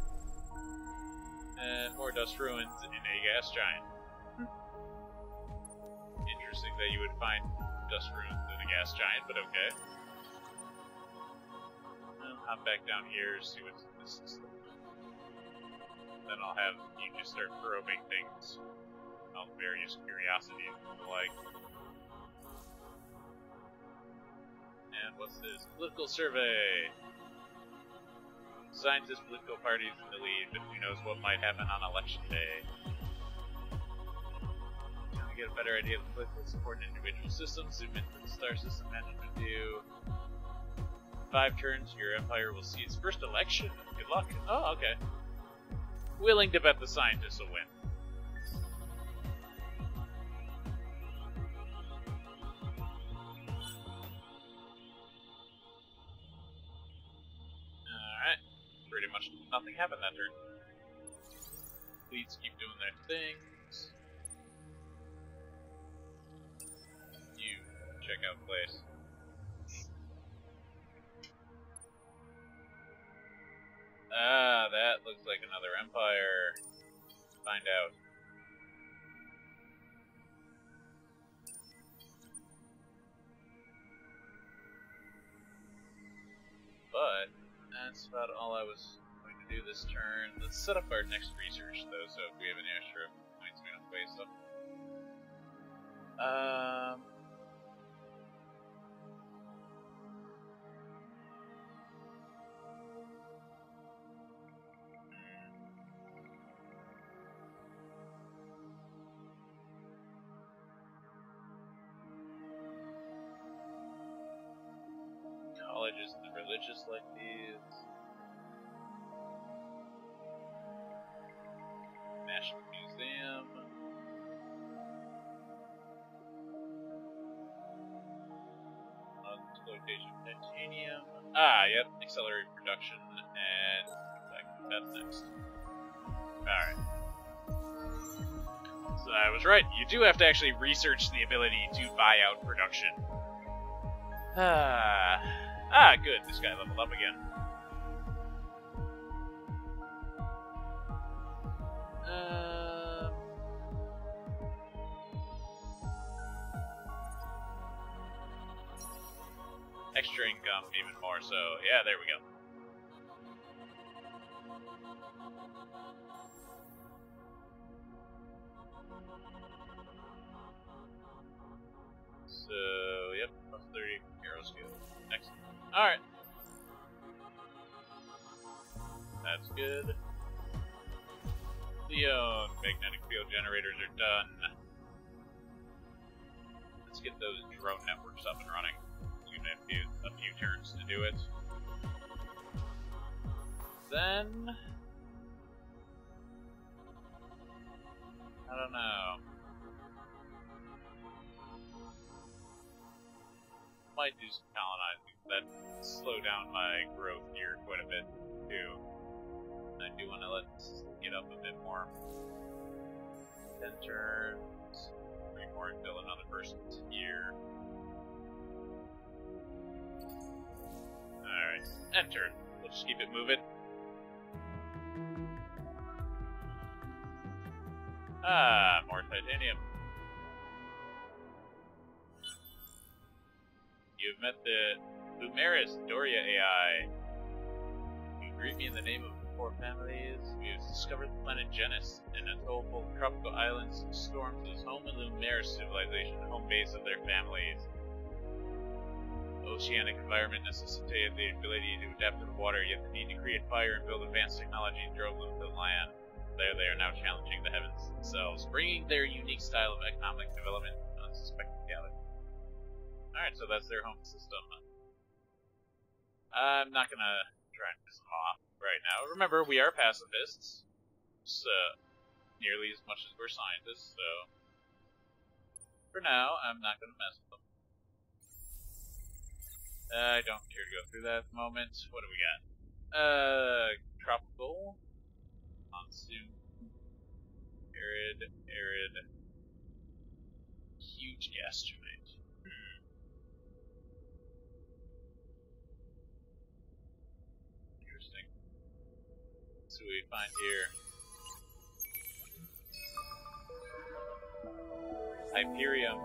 And more dust ruins in a gas giant. Interesting that you would find dust ruins in a gas giant, but okay. I'll hop back down here, see what's in this system. Then I'll have you just start probing things. All the various curiosities and the like. And what's this? Political survey! Scientists, political parties in the lead, but who knows what might happen on election day. Trying to get a better idea of the political support in individual systems, zoom into the star system management view. 5 turns, your empire will see its first election. Good luck. Oh, okay. Willing to bet the scientists will win. Alright. Pretty much nothing happened that turn. Fleets keep doing their things. You check out place. Ah, that looks like another empire. Find out. But that's about all I was going to do this turn. Let's set up our next research, though, so if we have any extra points, we don't waste them. Colleges and religious like these. National Museum. Exploitation of titanium. Ah, yep. Accelerate production and that's next. Alright. So I was right. You do have to actually research the ability to buy out production. Ah, good. This guy leveled up again. Extra income, even more so. Yeah, there we go. So, yep, plus 30 hero skill. Excellent. Alright. That's good. good. Leon, magnetic field generators are done. Let's get those drone networks up and running. It's gonna have a few turns to do it. Then I don't know. Might do some colonizing. That slow down my growth here quite a bit too. I do want to let this get up a bit more. 10 turns. 3 more until another person's here. Alright, enter. We'll just keep it moving. Ah, more titanium. You've met the Lumeris Doria AI. You greet me in the name of the 4 families. We have discovered the planet Genis, an atoll full of tropical islands and storms is home to the Lumeris civilization, home base of their families. The oceanic environment necessitated the ability to adapt to the water, yet the need to create fire and build advanced technology drove them to the land. There they are now challenging the heavens themselves, bringing their unique style of economic development to unsuspected galaxies. Alright, so that's their home system. I'm not gonna try and piss them off right now. Remember, we are pacifists, so nearly as much as we're scientists, so for now, I'm not gonna mess with them. I don't care to go through that at the moment. What do we got? Tropical. Monsoon. Arid. Huge gas giant. Interesting. Let's see what we find here. Hyperion.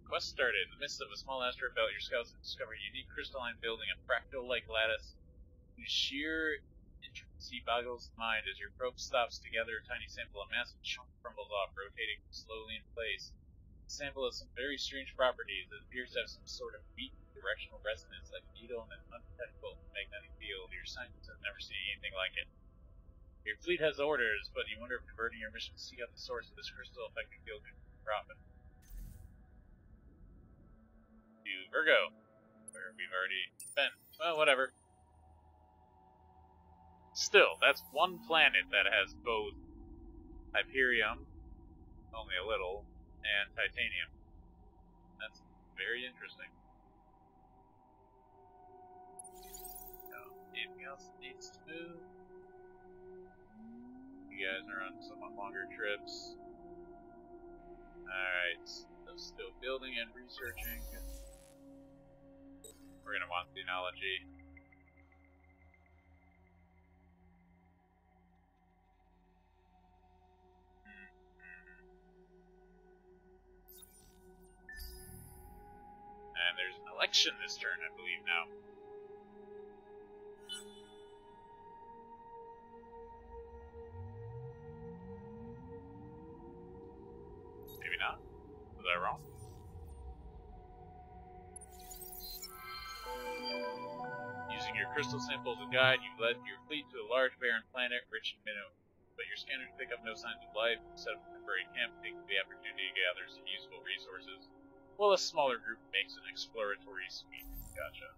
Quest started. In the midst of a small asteroid belt, your scouts have discovered a unique crystalline building, a fractal-like lattice whose sheer intricacy boggles the mind. As your probe stops to gather a tiny sample, a massive chunk crumbles off, rotating slowly in place. The sample has some very strange properties. It appears to have some sort of weak directional resonance, like a needle in an undetectable magnetic field. Your scientists have never seen anything like it. Your fleet has orders, but you wonder if converting your mission to seek out the source of this crystal-affected field could profit. To Virgo, where we've already been. Well, whatever. Still, that's one planet that has both Hyperion, only a little, and titanium. That's very interesting. Anything else that needs to move? You guys are on somewhat longer trips. Alright, so still building and researching. We're gonna want theology. And there's an election this turn, I believe, now. Maybe not. Was I wrong? Using your crystal sample as a guide, you've led your fleet to a large barren planet rich in minerals. But your scanners pick up no signs of life. Set up a temporary camp, taking the opportunity to gather some useful resources, while a smaller group makes an exploratory sweep. Gotcha.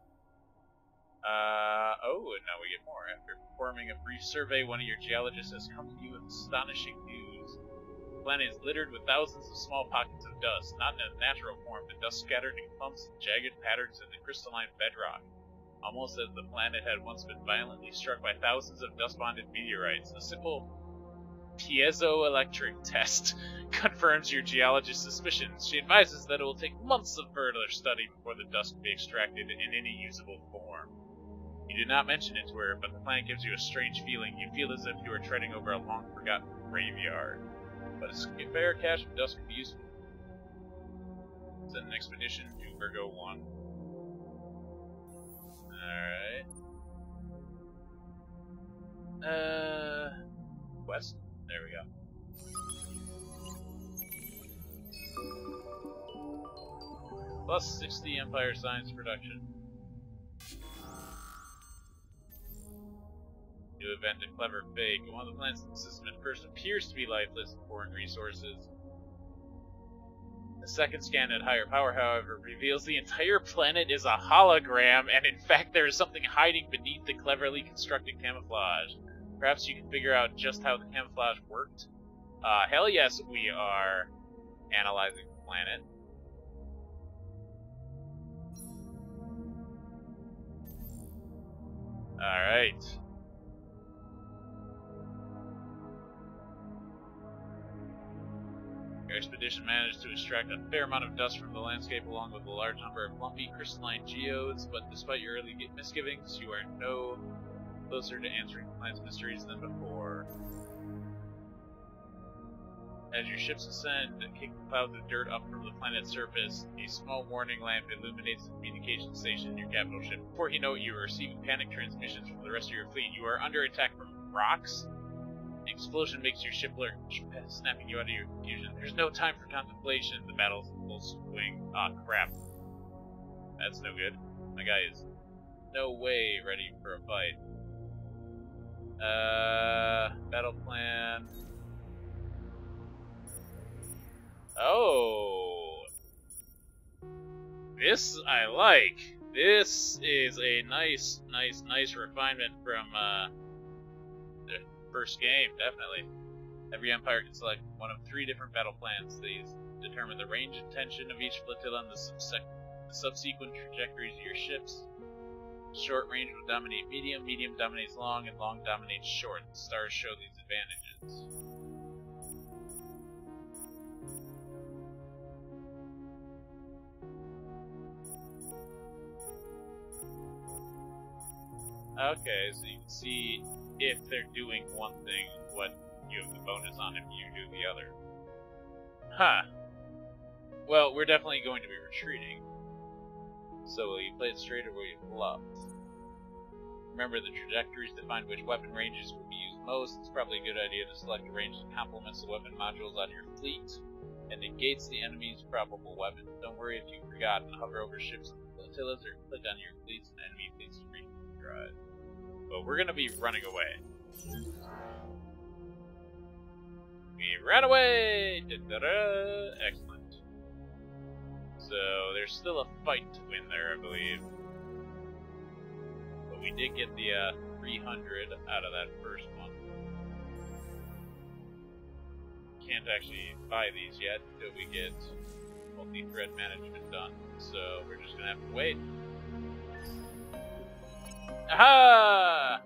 Oh, and now we get more. After performing a brief survey, one of your geologists has come to you with astonishing news. The planet is littered with thousands of small pockets of dust, not in a natural form, but dust scattered in clumps and jagged patterns in the crystalline bedrock. Almost as the planet had once been violently struck by thousands of dust-bonded meteorites. A simple piezoelectric test confirms your geologist's suspicions. She advises that it will take months of further study before the dust can be extracted in any usable form. You do not mention it to her, but the planet gives you a strange feeling. You feel as if you are treading over a long-forgotten graveyard. But a fair cache of dust could be useful. Send an expedition to Virgo 1. Alright. Quest? There we go. Plus 60 Empire Science production. event a clever fake. One of the planets in the system at first appears to be lifeless and foreign resources. A second scan at higher power, however, reveals the entire planet is a hologram, and in fact there is something hiding beneath the cleverly constructed camouflage. Perhaps you can figure out just how the camouflage worked? Hell yes, we are analyzing the planet. Alright. Your expedition managed to extract a fair amount of dust from the landscape along with a large number of lumpy crystalline geodes, but despite your early misgivings, you are no closer to answering the planet's mysteries than before. As your ships ascend and kick clouds of dirt up from the planet's surface, a small warning lamp illuminates the communication station in your capital ship. Before you know it, you are receiving panic transmissions from the rest of your fleet. You are under attack from rocks. The explosion makes your ship lurch, snapping you out of your confusion. There's no time for contemplation. The battle's in full swing. Ah, crap. That's no good. My guy is no way ready for a fight. Battle plan. Oh. This I like. This is a nice refinement from, the first game, definitely. Every empire can select one of 3 different battle plans. These determine the range and tension of each flotilla and the subsequent trajectories of your ships. Short range will dominate medium, medium dominates long, and long dominates short. The stars show these advantages. Okay, so you can see if they're doing one thing, what you have the bonus on if you do the other. Huh. Well, we're definitely going to be retreating. So will you play it straight or will you bluff? Remember, the trajectories define which weapon ranges will be used most. It's probably a good idea to select a range that complements the weapon modules on your fleet and negates the enemy's probable weapon. Don't worry if you forgot and hover over ships and flotillas or click on your fleets and enemy fleets to drive. But we're gonna be running away. We ran away! Da-da-da. Excellent. So there's still a fight to win there, I believe. But we did get the 300 out of that first one. Can't actually buy these yet until we get multi-thread management done. So we're just gonna have to wait. Aha!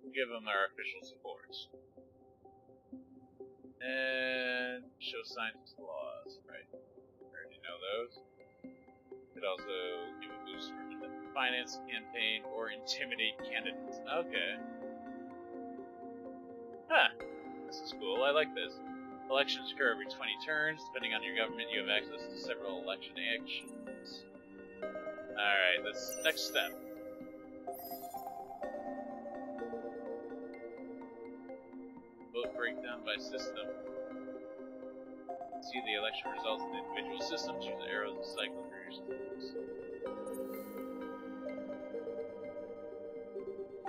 We'll give them our official support. And show scientist laws, right? I already know those. Could also give a boost for the finance campaign or intimidate candidates. Okay. Huh. This is cool. I like this. Elections occur every 20 turns. Depending on your government, you have access to several election actions. Alright, that's next step. Vote breakdown by system. See the election results in individual systems. Use the arrows to cycle through your systems.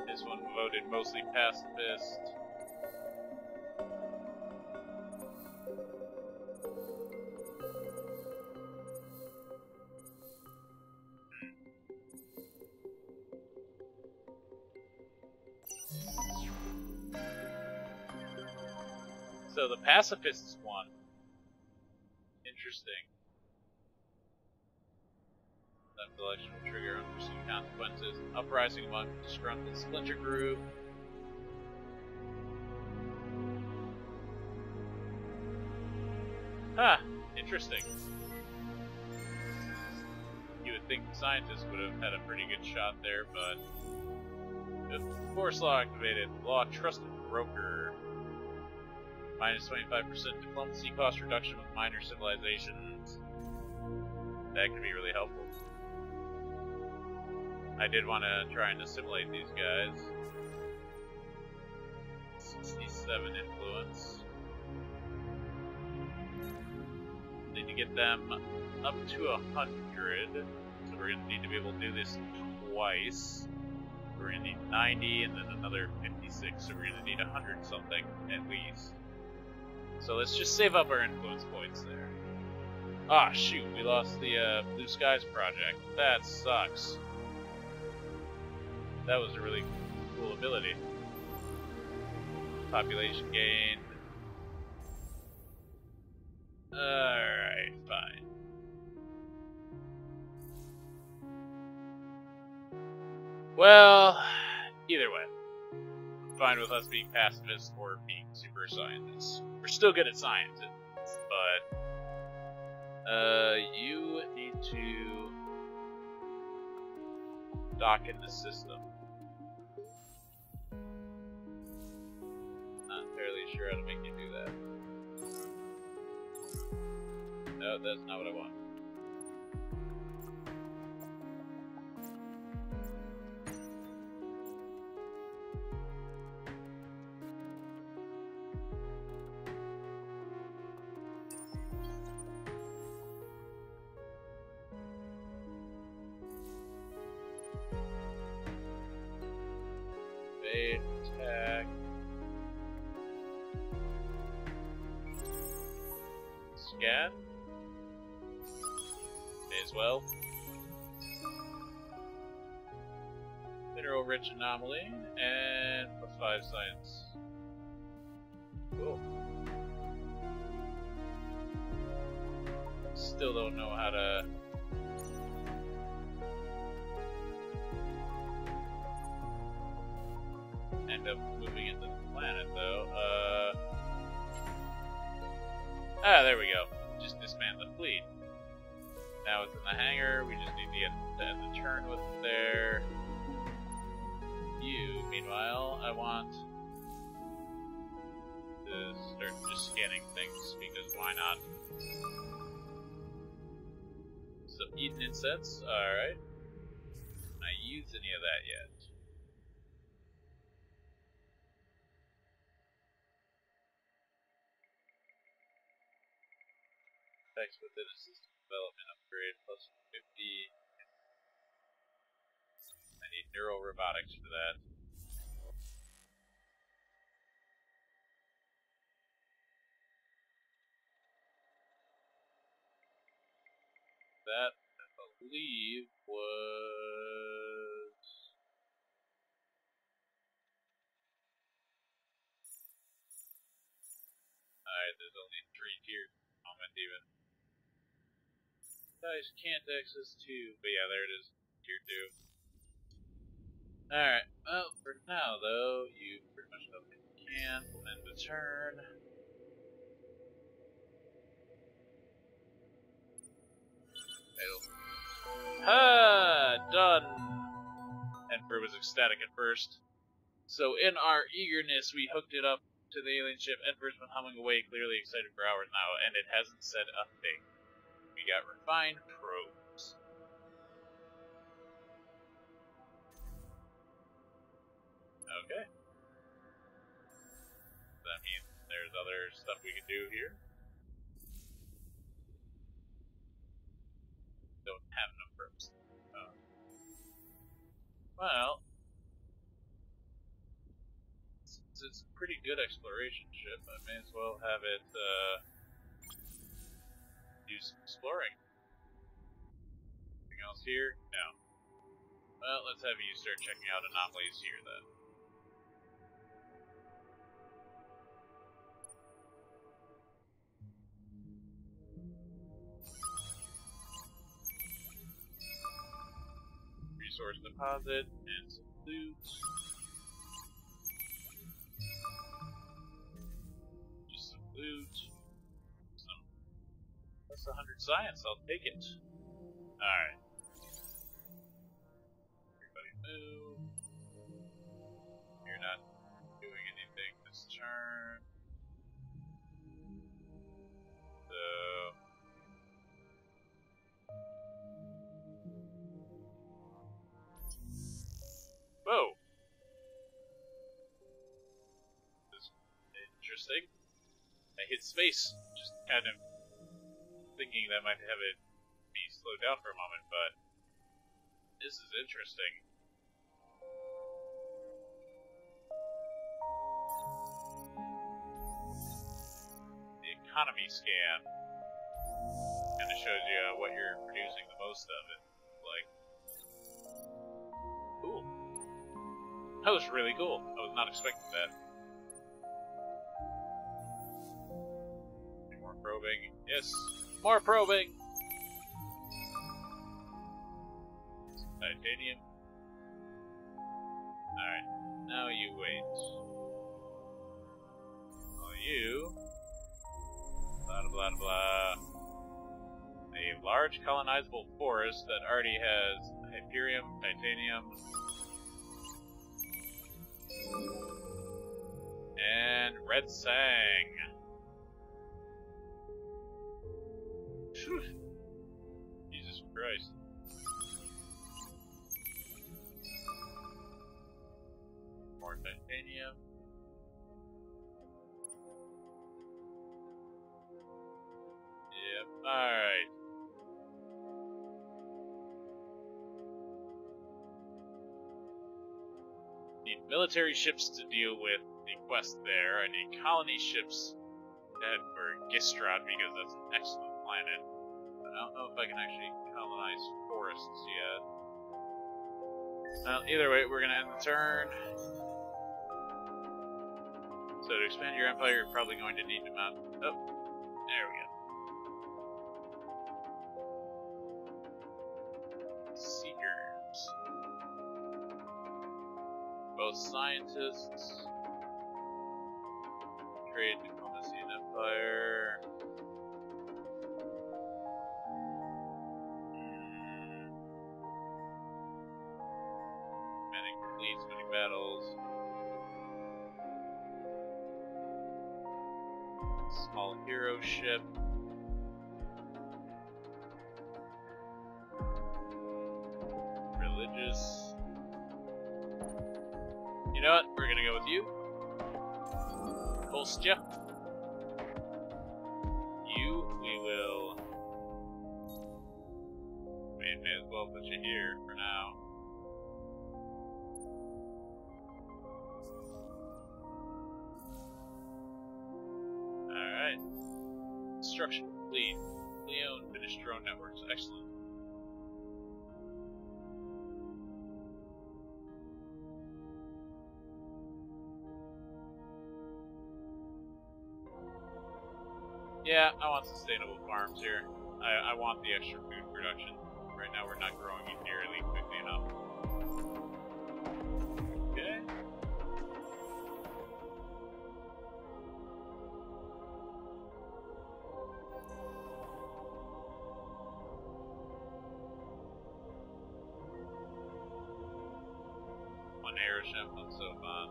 This one voted mostly pacifist. So the pacifists won. Interesting. That election will trigger unforeseen consequences. Uprising among disgruntled splinter group. Huh. Interesting. You would think the scientists would have had a pretty good shot there, but force law activated. Law trusted broker. Minus 25% diplomacy cost reduction with minor civilizations. That could be really helpful. I did want to try and assimilate these guys. 67 influence. to get them up to 100. So we're going to need to be able to do this twice. We're going to need 90 and then another 56, so we're going to need 100 something at least. So let's just save up our influence points there. Ah, shoot, we lost the Blue Skies project. That sucks. That was a really cool ability. Population gained. Alright, fine. Well, either way. I'm fine with us being pacifists or being super scientists. We're still good at science, but you need to dock in the system. Not entirely sure how to make you do that. No, that's not what I want. Attack. Scan. May as well. Mineral rich anomaly and +5 science. Cool. Still don't know how to end up moving into the planet, though. There we go. Just disband the fleet. Now it's in the hangar. We just need to end the turn with it there. You, meanwhile, I want to start just scanning things, because why not? Some eaten insects, alright. Can I use any of that yet? Text within a system development upgrade plus 50. I need neural robotics for that. That, I believe, was... Alright, there's only 3 tiers at the moment, even. Guys can't access 2, but yeah, there it is, tier 2. Alright, well, for now, though, you pretty much know what you can. We'll end the turn. Ha! Done! Emperor was ecstatic at first. So in our eagerness, we hooked it up to the alien ship. Emperor's been humming away, clearly excited for hours now, and it hasn't said a thing. We got refined probes. Okay. That means there's other stuff we can do here. Don't have enough probes. Well, since it's a pretty good exploration ship, I may as well have it do some exploring. Anything else here? No. Well, let's have you start checking out anomalies here then. Resource deposit and some loot. Just some loot. Some plus 100 science, I'll take it. Alright. Everybody move. You're not doing anything this turn. So whoa! This is interesting. I hit space, just kind of thinking that might have it be slowed down for a moment, but this is interesting. The economy scan kind of shows you what you're producing the most of it. Like, cool. That was really cool. I was not expecting that. Any more probing? Yes, more probing. Titanium. Alright, now you wait. Well, you... Blah blah blah. A large colonizable forest that already has Hyperium, Titanium, and Red Sang. Phew. Jesus Christ. More titanium. Yep, alright. Need military ships to deal with the quest there. I need colony ships to head for Gistrad because that's an excellent planet. But I don't know if I can actually colonize forests yet. Well, either way, we're gonna end the turn. So to expand your empire, you're probably going to need to mount... Oh, there we go. Seekers. Both scientists. Trade, diplomacy, and empire. Many fleets, many battles. Small hero ship. Religious. You know what? We're gonna go with you. Kostya. You, we will... We may as well put you here for now. Alright. Construction complete. Leon finished drone networks. Excellent. Yeah, I want sustainable farms here. I want the extra food production. Right now we're not growing it nearly quickly enough. Okay. One airship, that's so fun.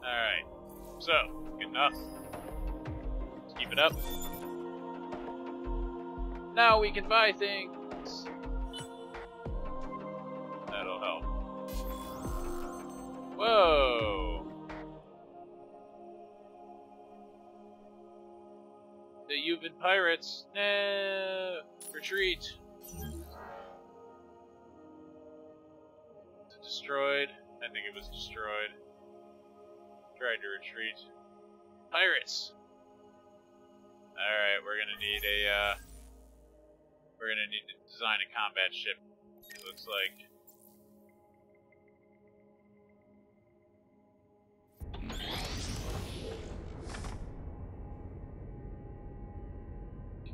Alright, so, good enough. Let's keep it up. Now we can buy things! That'll help. Whoa! The Yuvan pirates! No! Retreat! Is it destroyed? I think it was destroyed. Tried to retreat. Pirates! Alright, we're gonna need a, we're gonna need to design a combat ship, it looks like.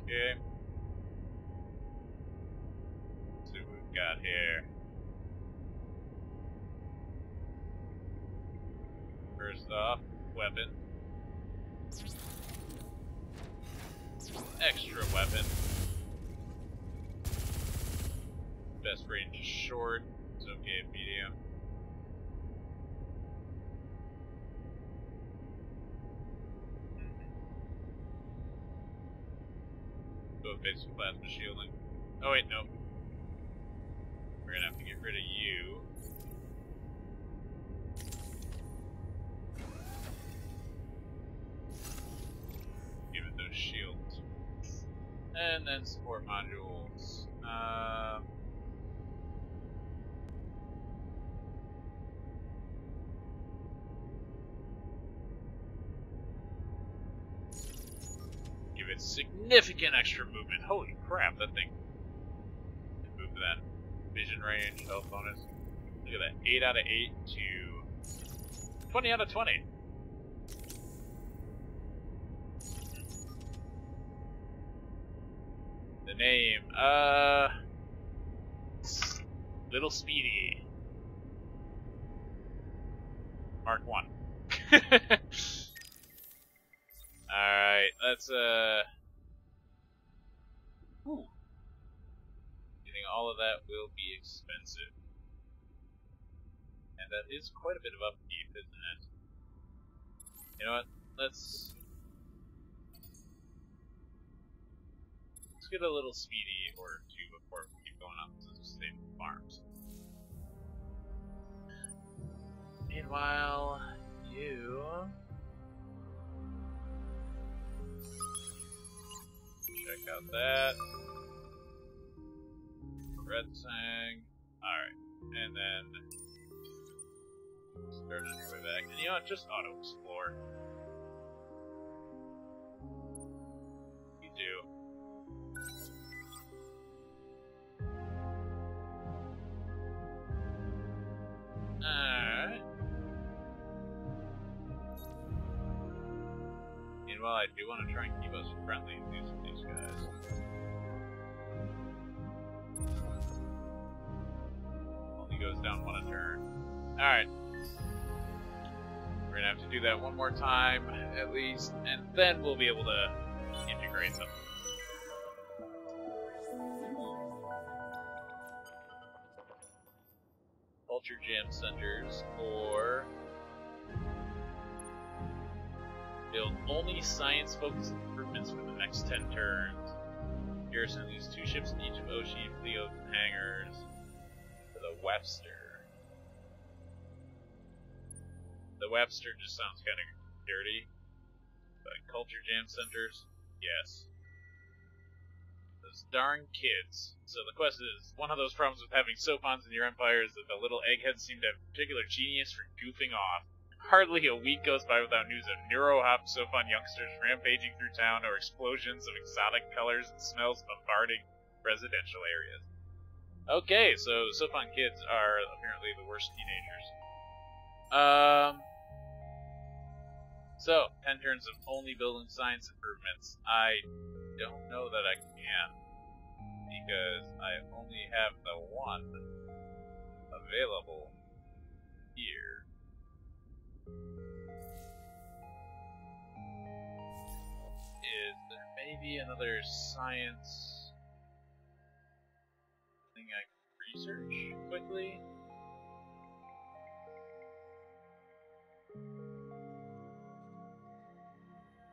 Okay. Let's see what we've got here. First off, weapon. Extra weapon. Best range is short, it's okay at medium. Go basic plasma shielding. Oh wait, no. We're gonna have to get rid of you. And then support modules. Give it significant extra movement. Holy crap, that thing can move to that vision range, health bonus. Look at that. 8 out of 8 to 20 out of 20. The name, Little Speedy. Mark 1. Alright, let's, Whew. Getting all of that will be expensive. And that is quite a bit of upkeep, isn't it? You know what? Let's get a little speedy or two before we keep going up to the state farms. Meanwhile, you check out that. Red Sang. Alright. And then start on your way back. And you know what? Just auto explore. You do. Alright. Meanwhile, I do want to try and keep us friendly with these guys. Only goes down 1 a turn. Alright. We're gonna have to do that one more time, at least, and then we'll be able to integrate them. Culture Jam Centers, or build only science-focused improvements for the next 10 turns. Garrison these 2 ships in each of Oshi, Leo, and hangars for the Webster. The Webster just sounds kind of dirty, but Culture Jam Centers, yes. Those darn kids. So the quest is, one of those problems with having Sophons in your empire is that the little eggheads seem to have particular genius for goofing off. Hardly a week goes by without news of neuro-hop Sophon youngsters rampaging through town or explosions of exotic colors and smells bombarding residential areas. Okay, so Sophon kids are apparently the worst teenagers. So, 10 turns of only building science improvements. I don't know that I can, because I only have the one available here. Is there maybe another science thing I can research quickly?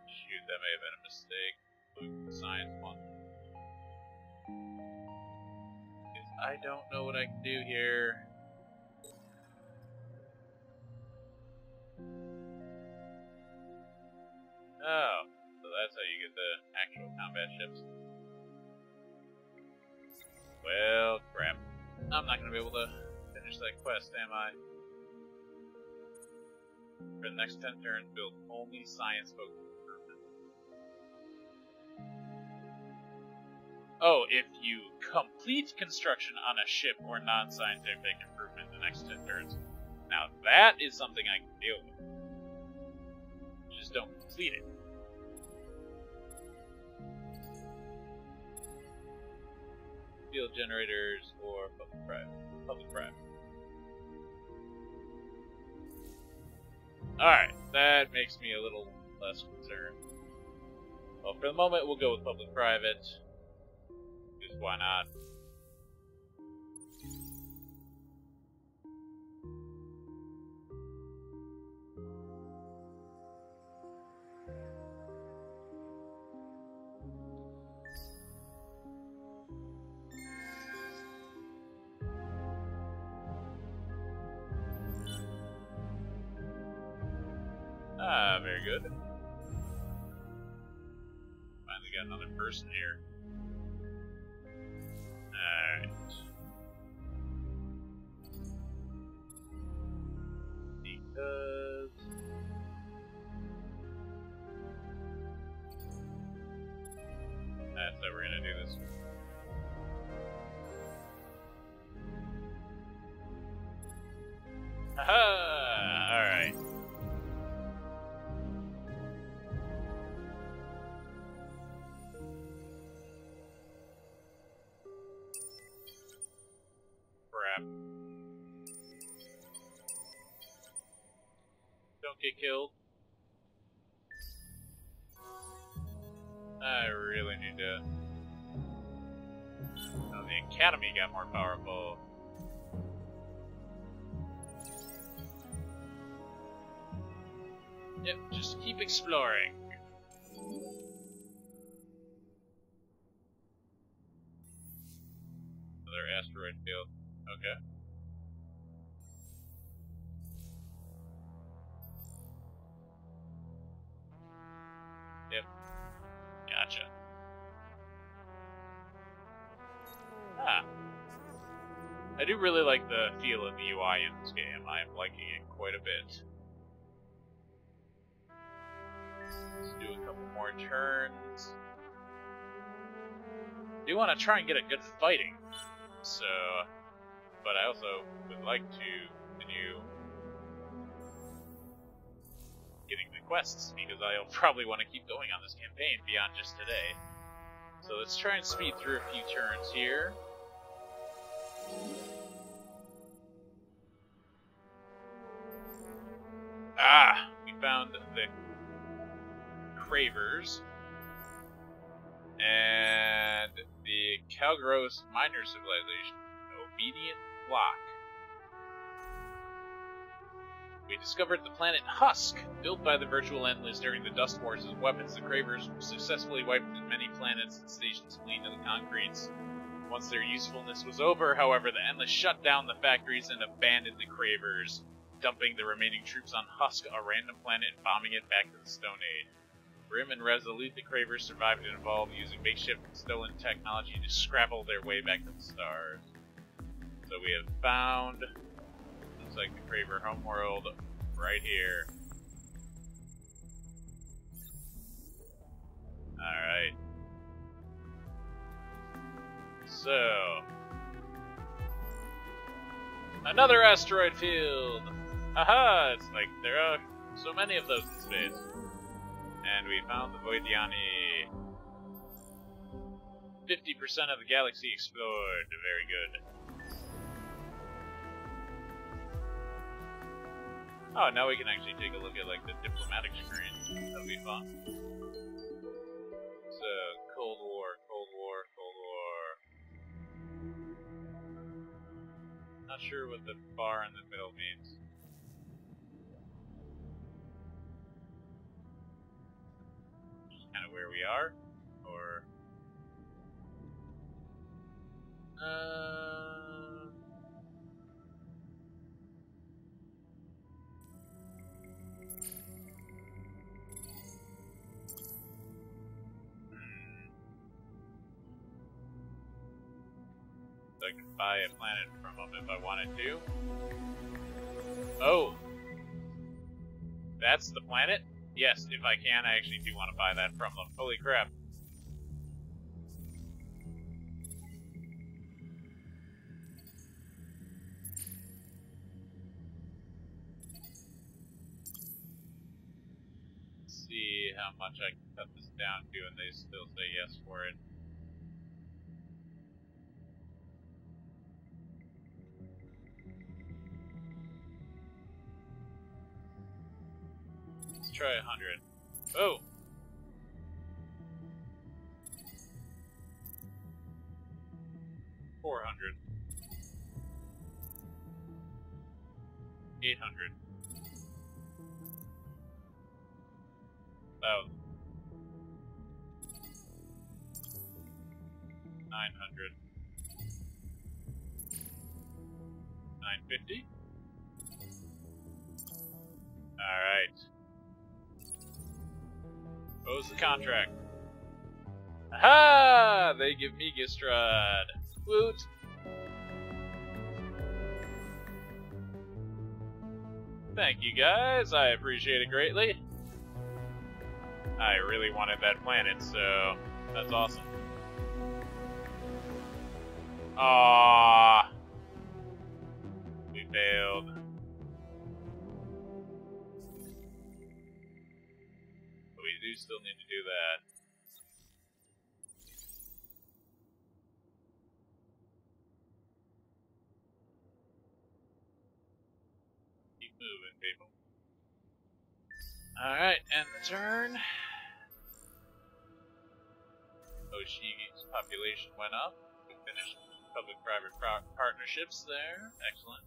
Shoot, that may have been a mistake. Science one. I don't know what I can do here. Oh, so that's how you get the actual combat ships. Well, crap. I'm not going to be able to finish that quest, am I? For the next 10 turns, build only science-focused improvements. Oh, if you complete construction on a ship or non-scientific improvement in the next 10 turns. Now that is something I can deal with. Just don't complete it. Field generators or public-private. Public-private. Alright, that makes me a little less concerned. Well, for the moment, we'll go with public-private. Because why not? Ah, very good. Finally got another person here. that we're gonna do this. Aha! Alright. Crap. Don't get killed. I really need to... Oh, the Academy got more powerful. Yep, just keep exploring. Another asteroid field. Okay. Yep. Gotcha. Ah. I do really like the feel of the UI in this game. I am liking it quite a bit. Let's do a couple more turns. I do want to try and get a good fighting, so... But I also would like to continue getting the quests, because I'll probably want to keep going on this campaign beyond just today. So let's try and speed through a few turns here. Ah! We found the Cravers and the Calgros Miner Civilization. Obedient Flock. We discovered the planet Husk, built by the Virtual Endless during the Dust Wars as weapons. The Cravers successfully wiped many planets and stations fleeing to the concretes. Once their usefulness was over, however, the Endless shut down the factories and abandoned the Cravers, dumping the remaining troops on Husk, a random planet, and bombing it back to the Stone Age. Grim and resolute, the Cravers survived and evolved using makeshift and stolen technology to scrabble their way back to the stars. So we have found, looks like the Craver homeworld right here. Alright. So, another asteroid field! Haha! It's like there are so many of those in space. And we found the Voidiani. 50% of the galaxy explored. Very good. Oh, now we can actually take a look at like the diplomatic screen. That'll be fun. So, Cold War, Cold War, Cold War. Not sure what the bar in the middle means. Just kind of where we are, or So I can buy a planet from them if I wanted to. Oh! That's the planet? Yes, if I can, I actually do want to buy that from them. Holy crap. Let's see how much I can cut this down to and they still say yes for it. Try 100. Oh! $400. $800. 1,000. 900. 950. Alright. What was the contract? Aha! They give me Gistrad. Woot! Thank you guys, I appreciate it greatly. I really wanted that planet, so that's awesome. Ah, we failed. But we do still need to do that. Keep moving, people. Alright, and turn. Oshi's population went up. We finished public-private partnerships there. Excellent.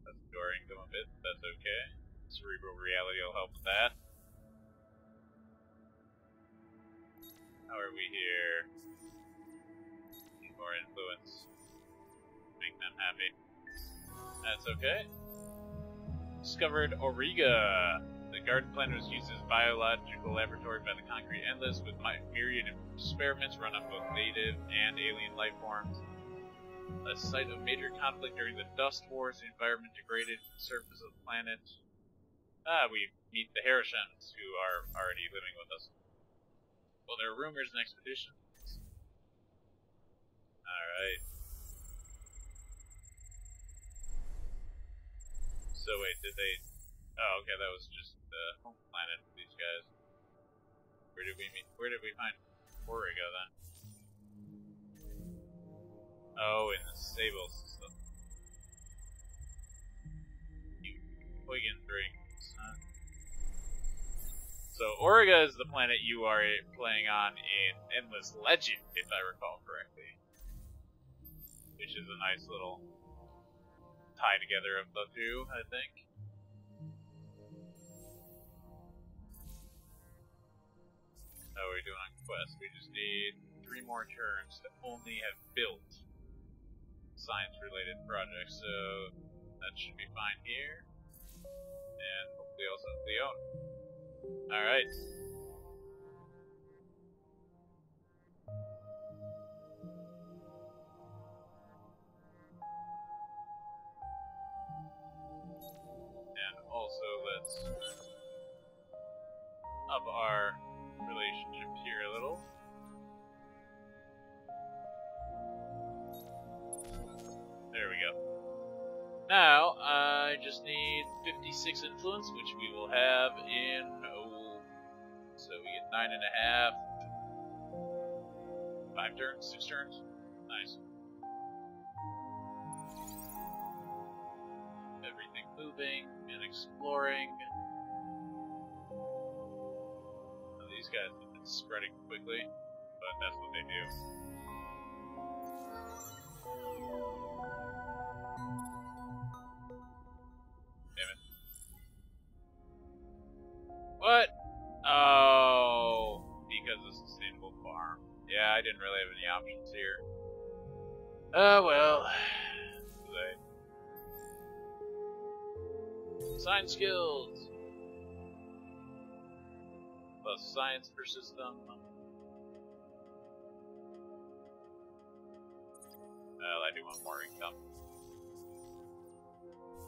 That's scoring them a bit, that's okay. Cerebral reality will help with that. How are we here? Need more influence. Make them happy. That's okay. Discovered Auriga. The garden planet was used as a biological laboratory by the Concrete Endless, with myriad experiments run on both native and alien life forms. A site of major conflict during the Dust Wars, the environment degraded the surface of the planet. We meet the Harishans, who are already living with us. Well, there are rumors and expeditions. Alright. So wait, did they... Oh, okay, that was just the home planet of these guys. Where did we meet? Where did we find Auriga then? Oh, in the Sable system. You Huygen drinks, huh? So Auriga is the planet you are playing on in Endless Legend, if I recall correctly. Which is a nice little tie together of the two, I think. How are we doing on quest? We just need 3 more turns to only have built science-related projects, so that should be fine here. And hopefully also Leon. Alright. And also let's up our relationships here a little. There we go. Now, I just need 56 influence, which we will have in, so we get 9.5. 5 turns? 6 turns? Nice. Everything moving and exploring. These guys have been spreading quickly, but that's what they do. Damn it. What? Oh, because of sustainable farm. Yeah, I didn't really have any options here. Oh well. Science skills! Plus science per system. Well, I do want more income.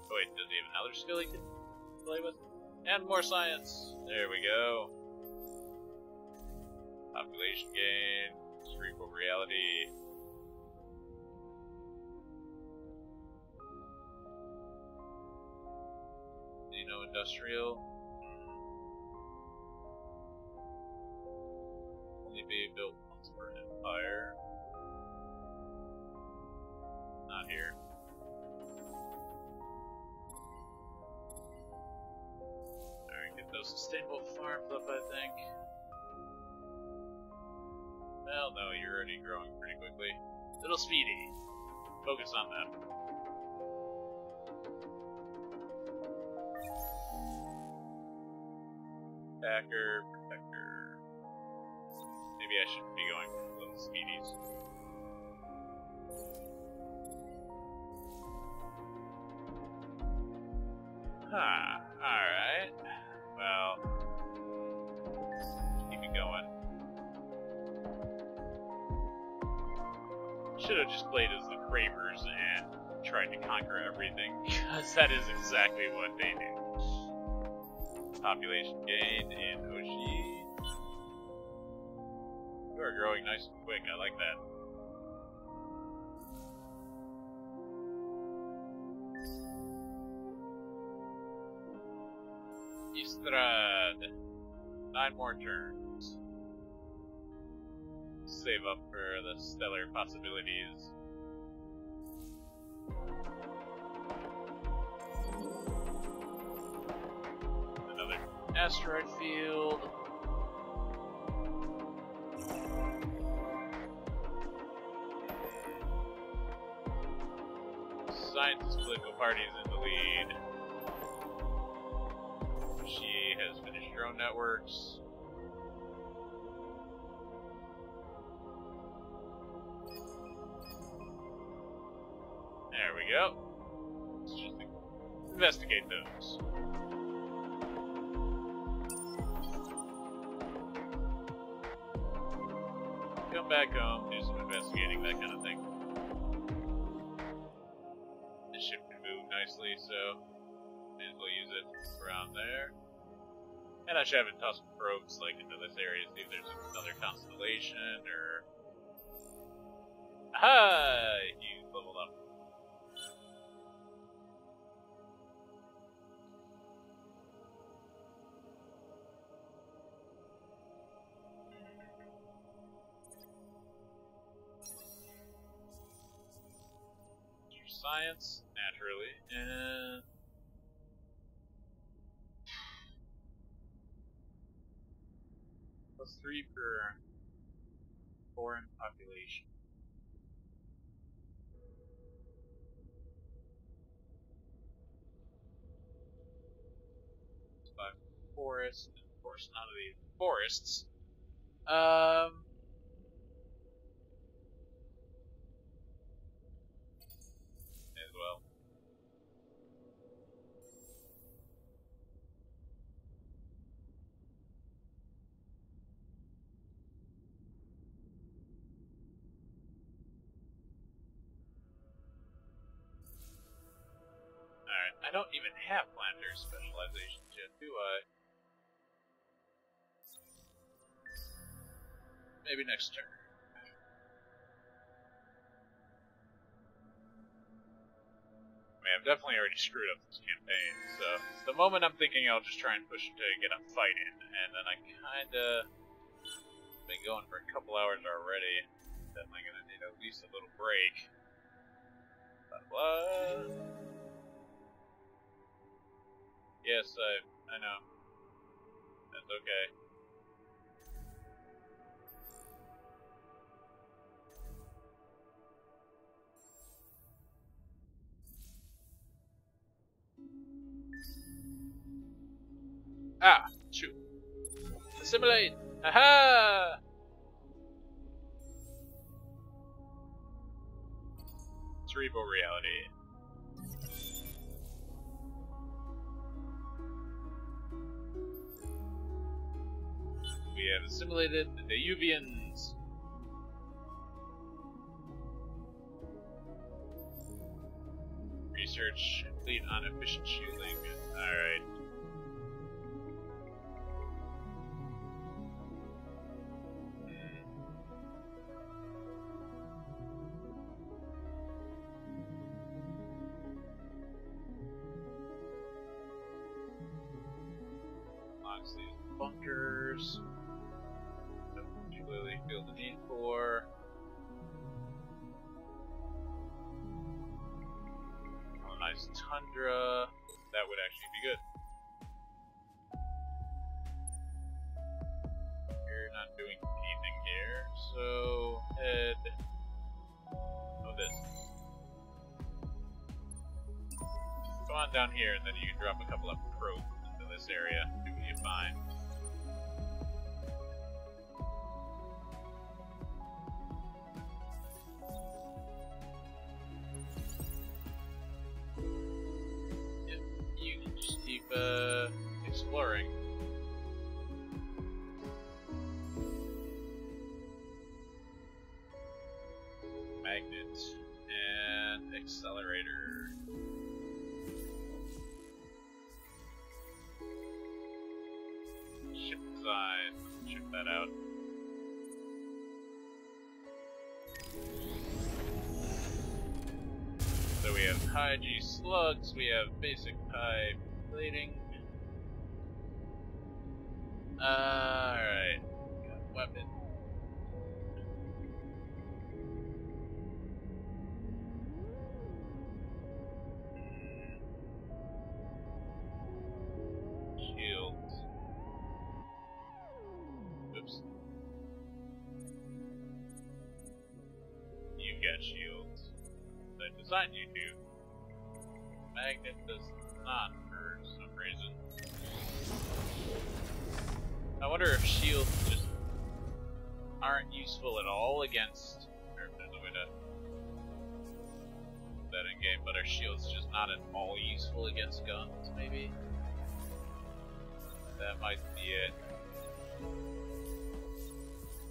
Oh wait, does he have another skill he can play with? And more science! There we go. Population gain, cerebral reality. Industrial. Only be built once per empire. Not here. Alright, get those sustainable farms up, I think. Well, no, you're already growing pretty quickly. Little speedy. Focus on that. Attacker, protector. Maybe I shouldn't be going for little speedies. Huh, alright. Well, keep it going. Should have just played as the Cravers and tried to conquer everything, because that is exactly what they do. Population gain in Oshi. You are growing nice and quick. I like that. Istrad. 9 more turns. Save up for the stellar possibilities. Another asteroid field. Scientist political party is in the lead. She has finished drone networks. There we go. Let's just investigate those. Come back home, do some investigating, that kind of thing. This ship can move nicely, so may as well use it around there. And I should have it toss some probes like into this area, see if there's another constellation or. Aha! You leveled up. Your science, naturally, and. +3 per foreign population. By forest, and of course none of these forests. As well. Alright, I don't even have planter specializations yet, do I? Maybe next turn. I mean, I've definitely already screwed up this campaign, so the moment I'm thinking I'll just try and push to get a fight in, and then I kinda been going for a couple hours already. Definitely gonna need at least a little break. But what? Yes, I know. That's okay. Ah, shoot. Assimilate! Aha! Cerebral reality. We have assimilated the Yuvians. Research complete on efficient shielding. Alright. Locks these bunkers. Don't particularly feel the need for. A nice tundra. That would actually be good. You're not doing anything here, so head. Oh, this. Come on down here, and then you can drop a couple of probes into this area. Do what you find. Yep, you can just keep exploring. Magnet and accelerator. Ship design. Check that out. have high G slugs, we have basic high plating. Alright. Got weapon. Shields. Oops. You get shields. I designed you to. Magnet does not for some reason. I wonder if shields just aren't useful at all against, or if there's a way to put that in game, but are shields just not at all useful against guns, maybe? That might be it.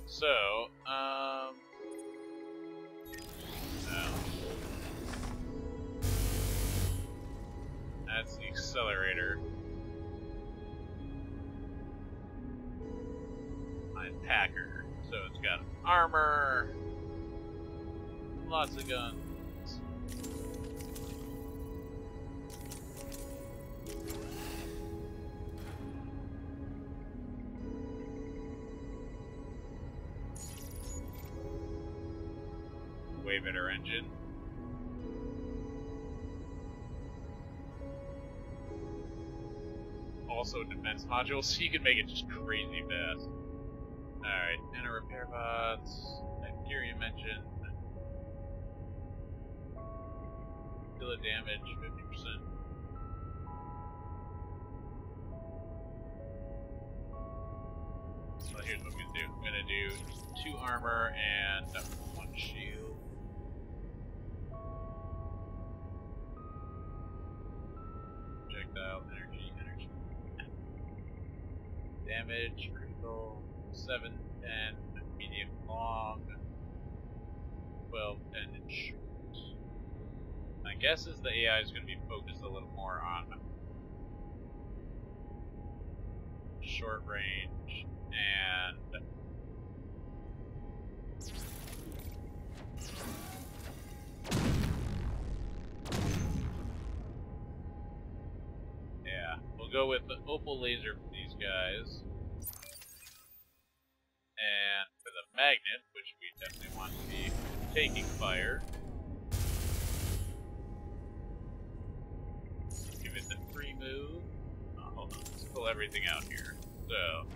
So, no. That's the accelerator. My attacker. So it's got armor, lots of guns. Way better engine. Also defense module, so you can make it just crazy fast. Alright, nano repair bots, bacterium engine. Kill a damage, 50%. So here's what I'm gonna do. I'm gonna do 2 armor and 1 shield. Projectile, energy. Damage, critical, 7, 10, medium long, 12, 10, and short. My guess is the AI is going to be focused a little more on short range and yeah, we'll go with the opal laser for these guys. And for the magnet, which we definitely want to be taking fire, give it the free move. Oh, hold on, let's pull everything out here. So,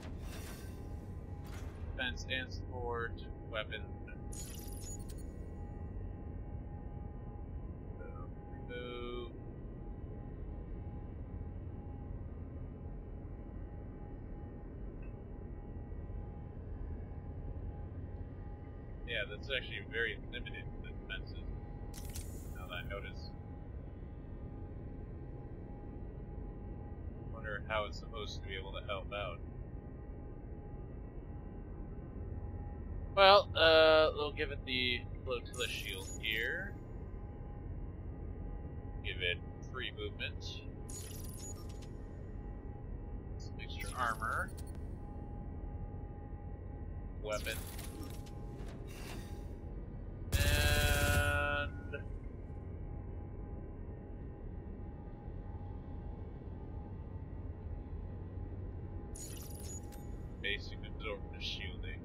defense and support, weapon. So, remove. Yeah, that's actually very limited to the defenses, now that I notice. Wonder how it's supposed to be able to help out. Well, we'll give it the flotilla shield here. Give it free movement. Some extra armor. Weapon. And basic absorptive shielding.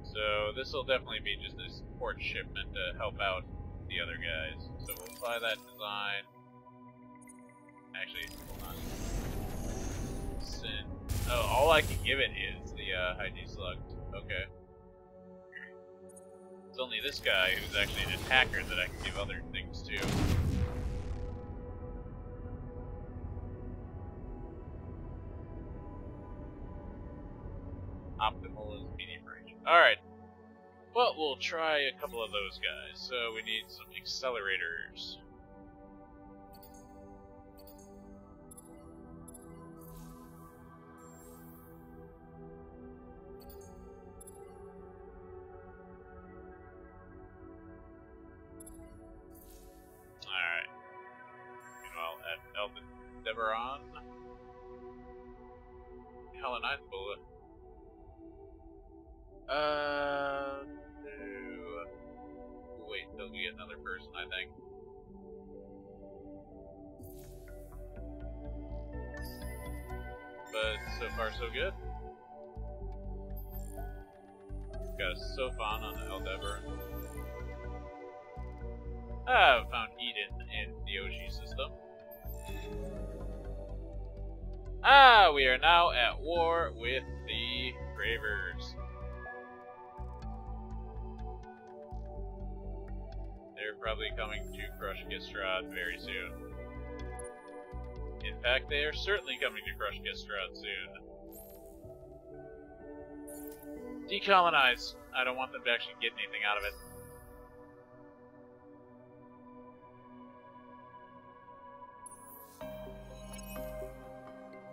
So this will definitely be just a support shipment to help out the other guys. So we'll apply that design. Actually, hold on. Sin. Oh, all I can give it is the high G slug. Okay. It's only this guy who's actually an attacker that I can give other things to. Optimal is medium range. Alright. Well, we'll try a couple of those guys. So we need some accelerators. Alright. Meanwhile, at Aldebaran, Helenite bullet. Wait, they'll get another person, I think. So far, so good. Got a Sophon on Eldever. Ah, found Eden in the Oshi system. Ah, we are now at war with the Bravers. They're probably coming to crush Gistrad very soon. In fact, they are certainly coming to crush Gistrad soon. Decolonize. I don't want them to actually get anything out of it.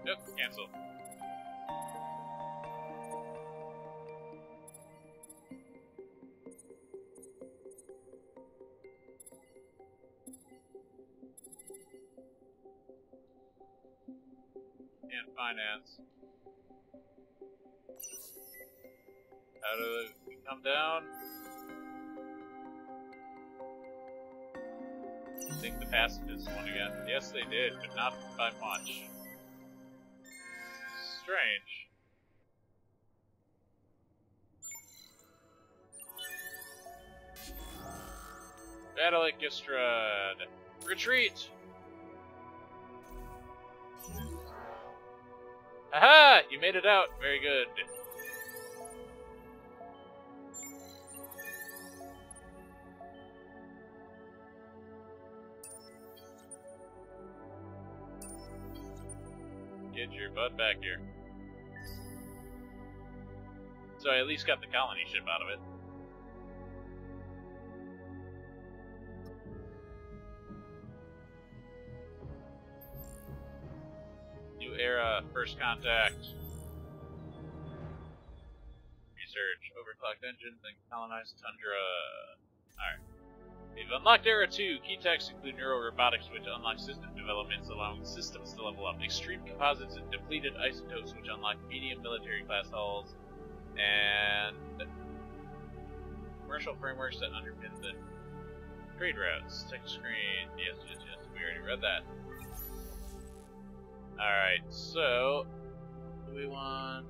Nope, cancel. And finance. How do we come down? I think the pacifists won again. Yes, they did, but not by much. Strange. Battle at Gistrad. Retreat! Aha! You made it out. Very good. Get your butt back here. So I at least got the colony ship out of it. New era, first contact. Research, overclocked engines, and colonized tundra. Alright. We've unlocked Era 2. Key techs include neuro-robotics, which unlock system developments, allowing systems to level up. Extreme composites and depleted isotopes, which unlock medium military class hulls. And commercial frameworks that underpin the trade routes. Tech screen. Yes. We already read that. Alright, so what do we want?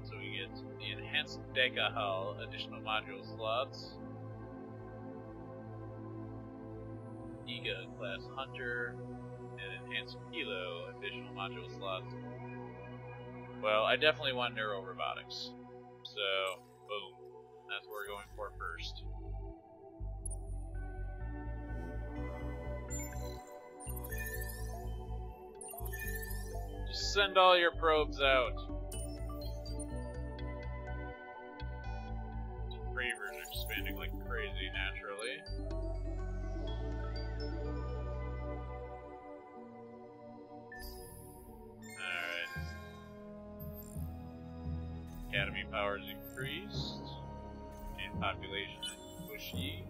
So we get the enhanced Deca hull, additional module slots. Giga class hunter, and enhanced Kilo, additional module slots. Well, I definitely want neuro robotics. So, boom. That's what we're going for first. Just send all your probes out. Bravers are expanding like crazy, naturally. Alright. Academy powers increased. And population pushy.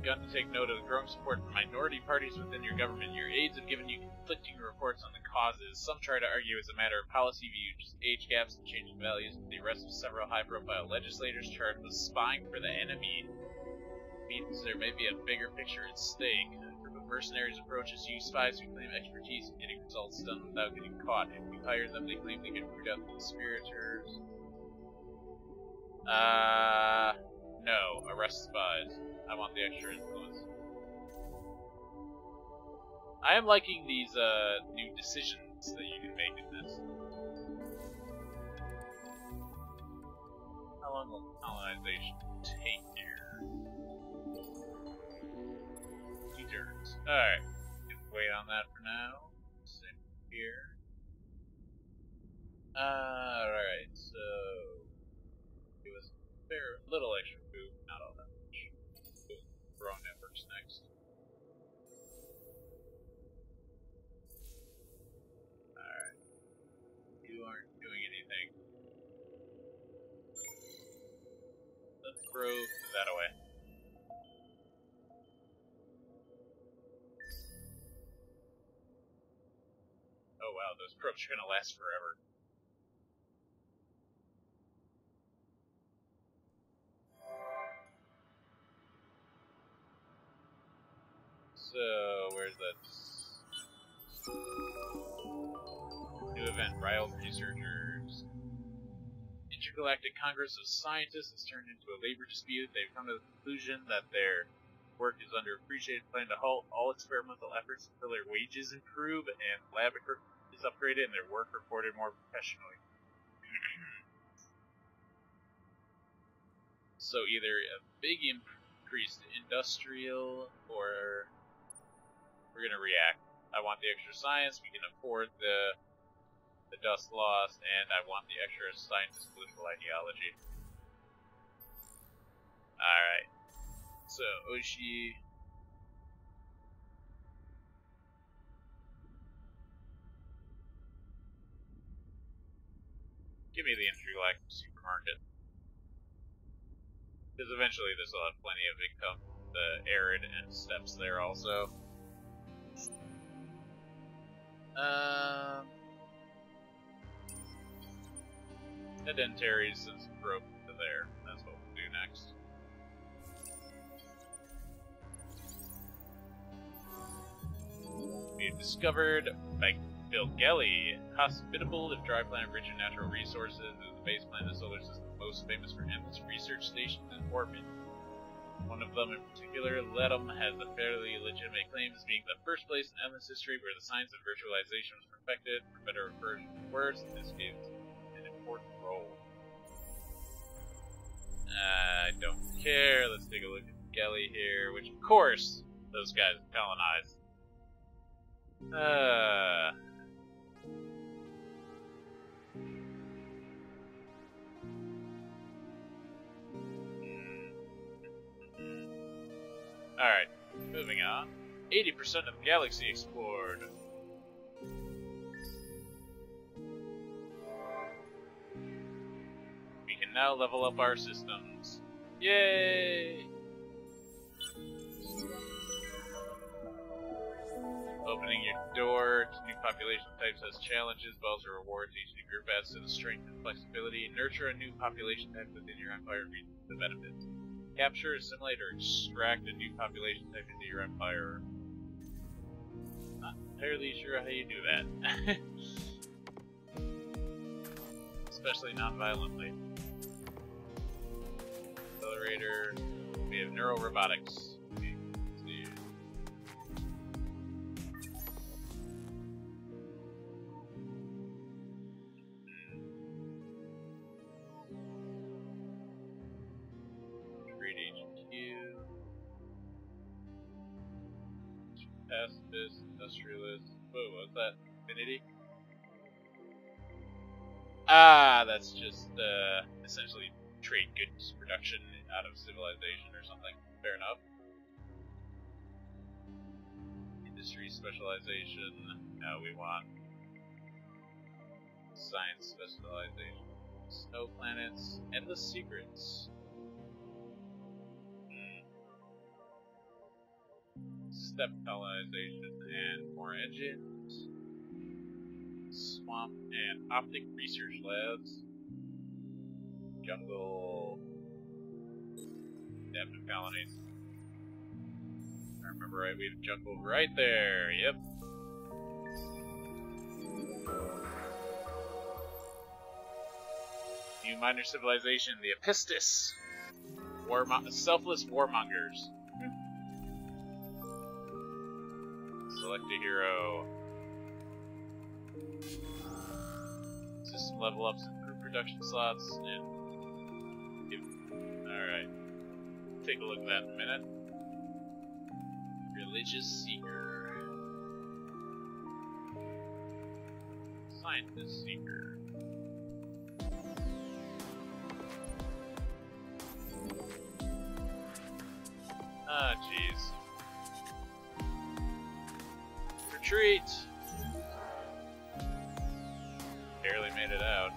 Got to take note of the growing support from minority parties within your government. Your aides have given you conflicting reports on the causes. Some try to argue it's a matter of policy views, age gaps, and changing values. The arrest of several high-profile legislators charged with spying for the enemy means there may be a bigger picture at stake. A group of mercenaries approaches you, spies who claim expertise in getting results done without getting caught. If you hire them, they claim they can root out the conspirators. No. Arrest spies. I want the extra influence. I am liking these new decisions that you can make in this. How long will colonization take here? 2 turns. Alright. Wait on that for now. Same here. Alright, so give us a little extra food, not all that much. Growing networks next. Alright. You aren't doing anything. Let's throw that away. Oh wow, those probes are gonna last forever. So, where's that? prevent rival researchers. Intergalactic Congress of Scientists has turned into a labor dispute. They've come to the conclusion that their work is underappreciated, plan to halt all experimental efforts until their wages improve and lab equipment is upgraded and their work reported more professionally. So either a big increase to industrial, or we're gonna react. I want the extra science, we can afford the dust loss, and I want the extra scientist political ideology. Alright. So, Oshi. Give me the intergalactic supermarket. Because eventually this will have plenty of income. The arid and steps there also. Sedentaries since broke to there. That's what we'll do next. We've discovered by Bill Gelly, hospitable if dry planet rich in natural resources, is the base planet of the solar system most famous for endless research stations in orbit. One of them in particular, Ledum, has a fairly legitimate claim as being the first place in endless history where the science of virtualization was perfected. For better or worse, this gives an important role. I don't care. Let's take a look at Gelly here, which of course those guys colonized. Alright, moving on. 80% of the galaxy explored. We can now level up our systems. Yay! Opening your door to new population types has challenges, but also rewards. Each new group adds to the strength and flexibility. Nurture a new population type within your empire reaps the benefits. Capture, assimilate, or extract a new population type into your empire. Not entirely sure how you do that. Especially non-violently. Accelerator. We have neural robotics. Pacifist, industrialist. Whoa, what's that? Infinity? Ah, that's just essentially trade goods production out of civilization or something. Fair enough. Industry specialization. Now we want science specialization. Snow planets. Endless secrets. Step colonization and more engines. Swamp and optic research labs. Jungle. Adaptive colonies. If I remember right, we have jungle right there. Yep. New minor civilization, the Epistis. Selfless warmongers. Select a hero. System level ups, improve production slots, and alright. Take a look at that in a minute. Religious Seeker. Scientist Seeker. Ah, jeez. Retreat! Barely made it out.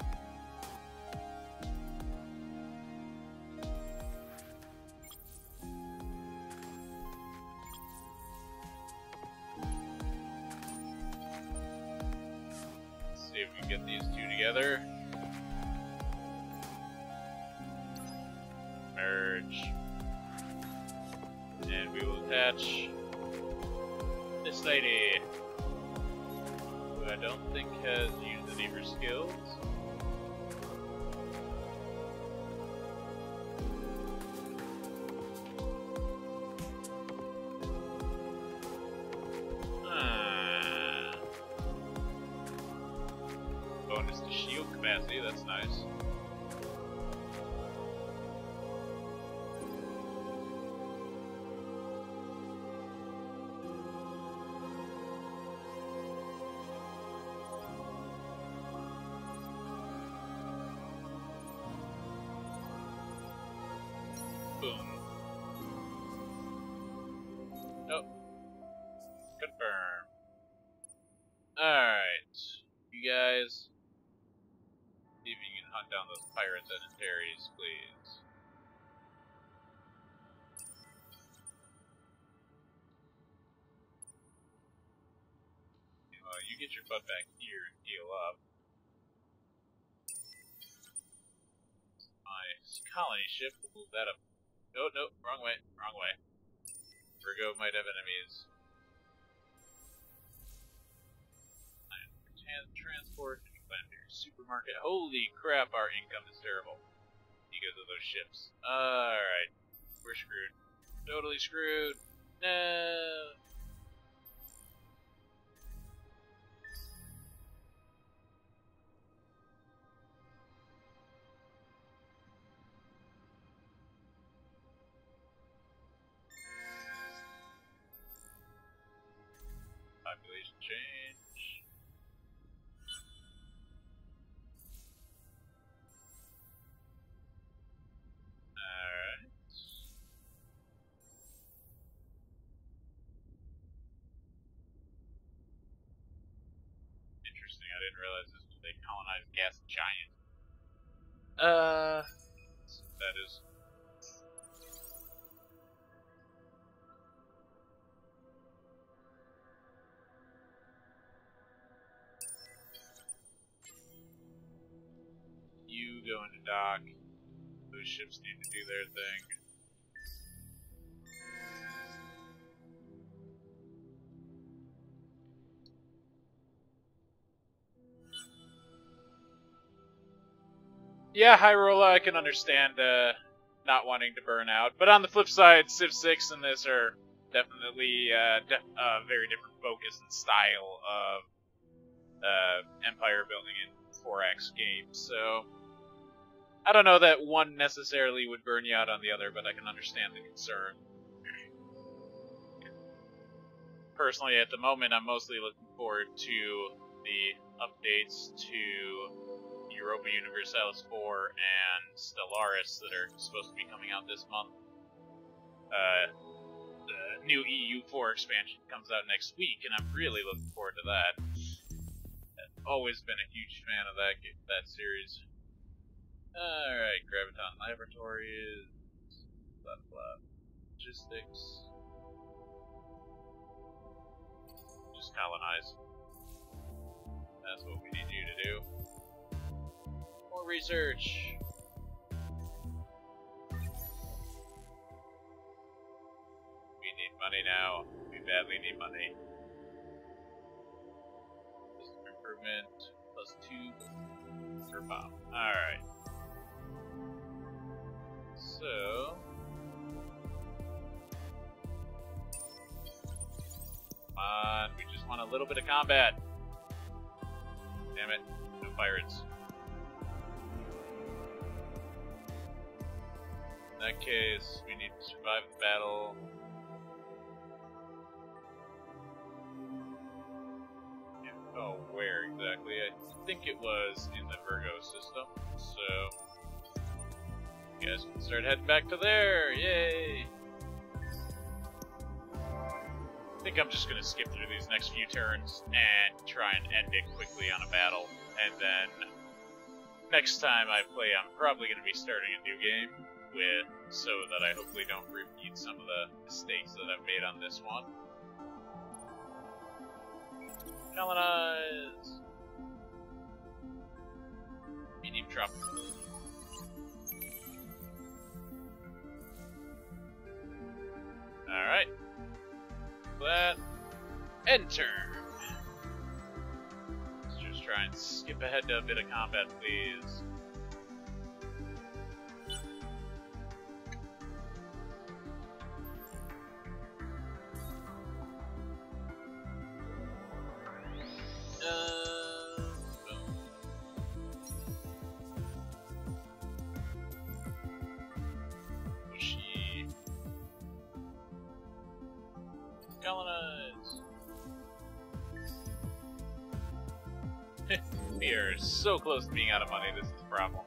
Let's see if we can get these two together. Merge. And we will attach this lady. who I don't think has used any of her skills. Bonus to shield capacity, that's nice. Boom. Nope. Confirm. Alright. You guys, see if you can hunt down those pirates at Antares, please. Well, you get your butt back here and heal up. My colony ship will move that up. Oh, no, wrong way, wrong way. Virgo might have enemies. Transport, supermarket. Holy crap, our income is terrible because of those ships. Alright, we're screwed. Totally screwed. No. Population change. Alright. Interesting, I didn't realize this was a colonized gas giant. That is. You go into dock. Those ships need to do their thing. Yeah, Hyrola, I can understand not wanting to burn out. But on the flip side, Civ 6 and this are definitely very different focus and style of empire building in 4X games. So I don't know that one necessarily would burn you out on the other, but I can understand the concern. Personally, at the moment, I'm mostly looking forward to the updates to Europa Universalis 4 and Stellaris that are supposed to be coming out this month. The new EU4 expansion comes out next week, and I'm really looking forward to that. I've always been a huge fan of that series. Alright, Graviton Laboratories, blah blah. Logistics. Just colonize. That's what we need you to do. More research. We need money now. We badly need money. System improvement +2 per bomb. Alright. So come on, we just want a little bit of combat. Damn it, no pirates. In that case, we need to survive the battle. Oh, where exactly? I think it was in the Virgo system, so you guys can start heading back to there. Yay! I think I'm just gonna skip through these next few turns and try and end it quickly on a battle, and then next time I play, I'm probably gonna be starting a new game so that I hopefully don't repeat some of the mistakes that I've made on this one. Colonize! Medium tropical. Alright. That. Enter. try and skip ahead to a bit of combat, please. Bushy. Colonize. We are so close to being out of money, this is a problem.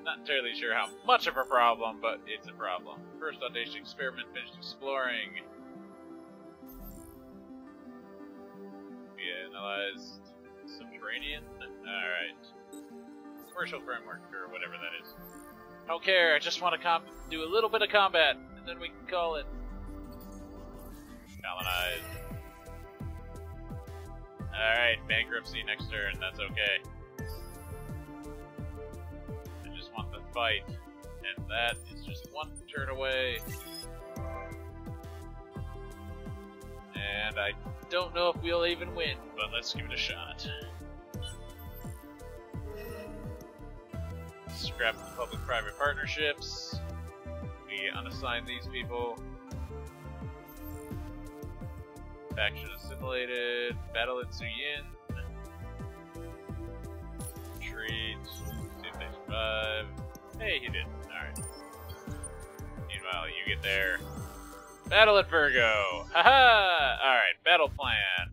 Not entirely sure how much of a problem, but it's a problem. First audacious experiment finished exploring. We analyzed subterranean. Alright. Commercial framework, or whatever that is. Don't care, I just want to do a little bit of combat, and then we can call it. Colonize. Alright, bankruptcy next turn, that's okay. I just want the fight, and that is just one turn away. And I don't know if we'll even win, but let's give it a shot. Scrap the public-private partnerships. We unassign these people. Faction assimilated. Battle in Suyin. Retreat. See if they survive. Hey, he did. Alright. Meanwhile, you get there. Battle at Virgo! Haha! Alright, battle plan.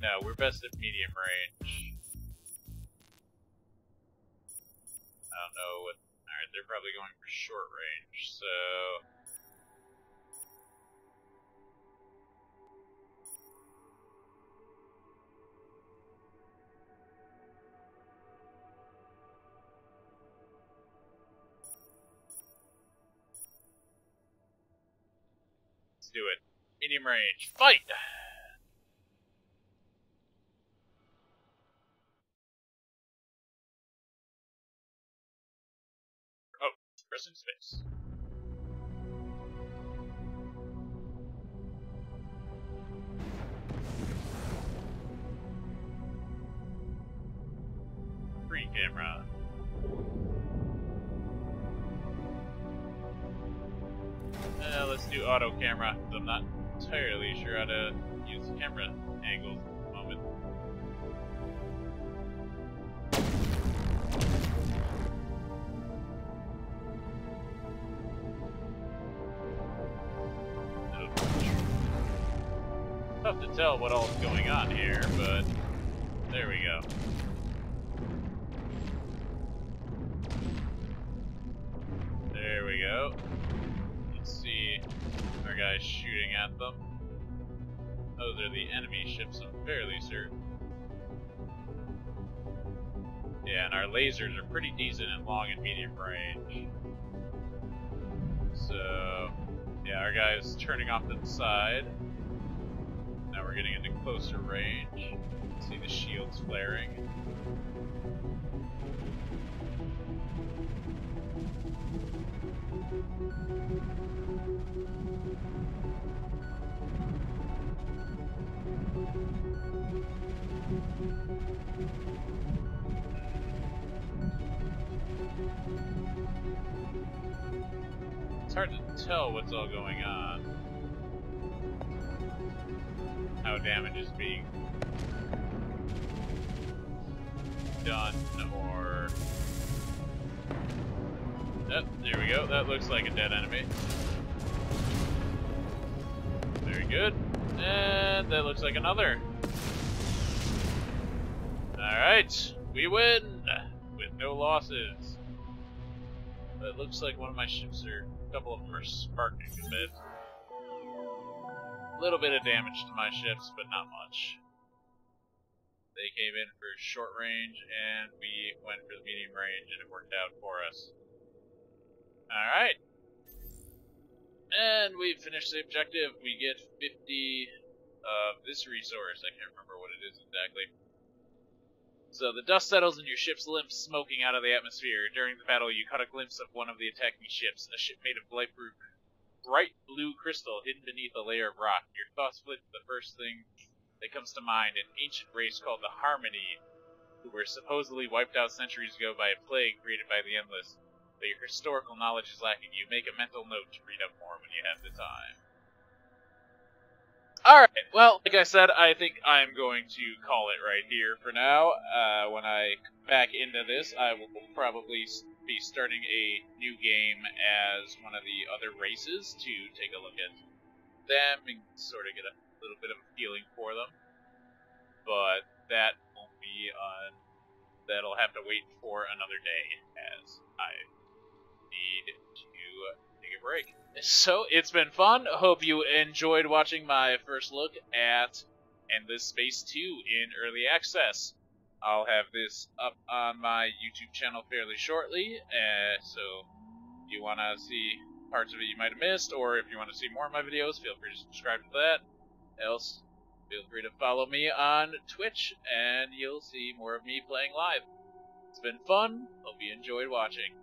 No, we're best at medium range. I don't know what. Alright, they're probably going for short range, so. Let's do it. Medium range. Fight! Oh, pressing space. Free camera. Let's do auto camera. I'm not entirely sure how to use camera angles at the moment. Tough to tell what all's going on here, but there we go. There we go. Let's see our guys shooting at them. Those are the enemy ships, I'm fairly certain. Yeah, and our lasers are pretty decent in long and medium range. So, yeah, our guy's turning off to the side. Now we're getting into closer range. See the shields flaring. It's hard to tell what's all going on. How damage is being done, or... Oh, there we go. That looks like a dead enemy. Very good. And that looks like another. Alright, we win! With no losses. But it looks like one of my ships are... a couple of them are sparking a bit. A little bit of damage to my ships, but not much. They came in for short range, and we went for the medium range, and it worked out for us. Alright. And we finished the objective. We get 50 of this resource. I can't remember what it is exactly. So the dust settles and your ship's limps smoking out of the atmosphere. During the battle, you caught a glimpse of one of the attacking ships, a ship made of bright blue crystal hidden beneath a layer of rock. Your thoughts flit to the first thing that comes to mind, an ancient race called the Harmony, who were supposedly wiped out centuries ago by a plague created by the Endless. But your historical knowledge is lacking. You make a mental note to read up more when you have the time. Alright, well, like I said, I think I'm going to call it right here for now. When I come back into this, I will probably be starting a new game as one of the other races to take a look at them and sort of get a little bit of a feeling for them. But that won't be that'll have to wait for another day, as I need to take a break. So, it's been fun. Hope you enjoyed watching my first look at Endless Space 2 in Early Access. I'll have this up on my YouTube channel fairly shortly, so if you want to see parts of it you might have missed, or if you want to see more of my videos, feel free to subscribe to that. Else, feel free to follow me on Twitch, and you'll see more of me playing live. It's been fun. Hope you enjoyed watching.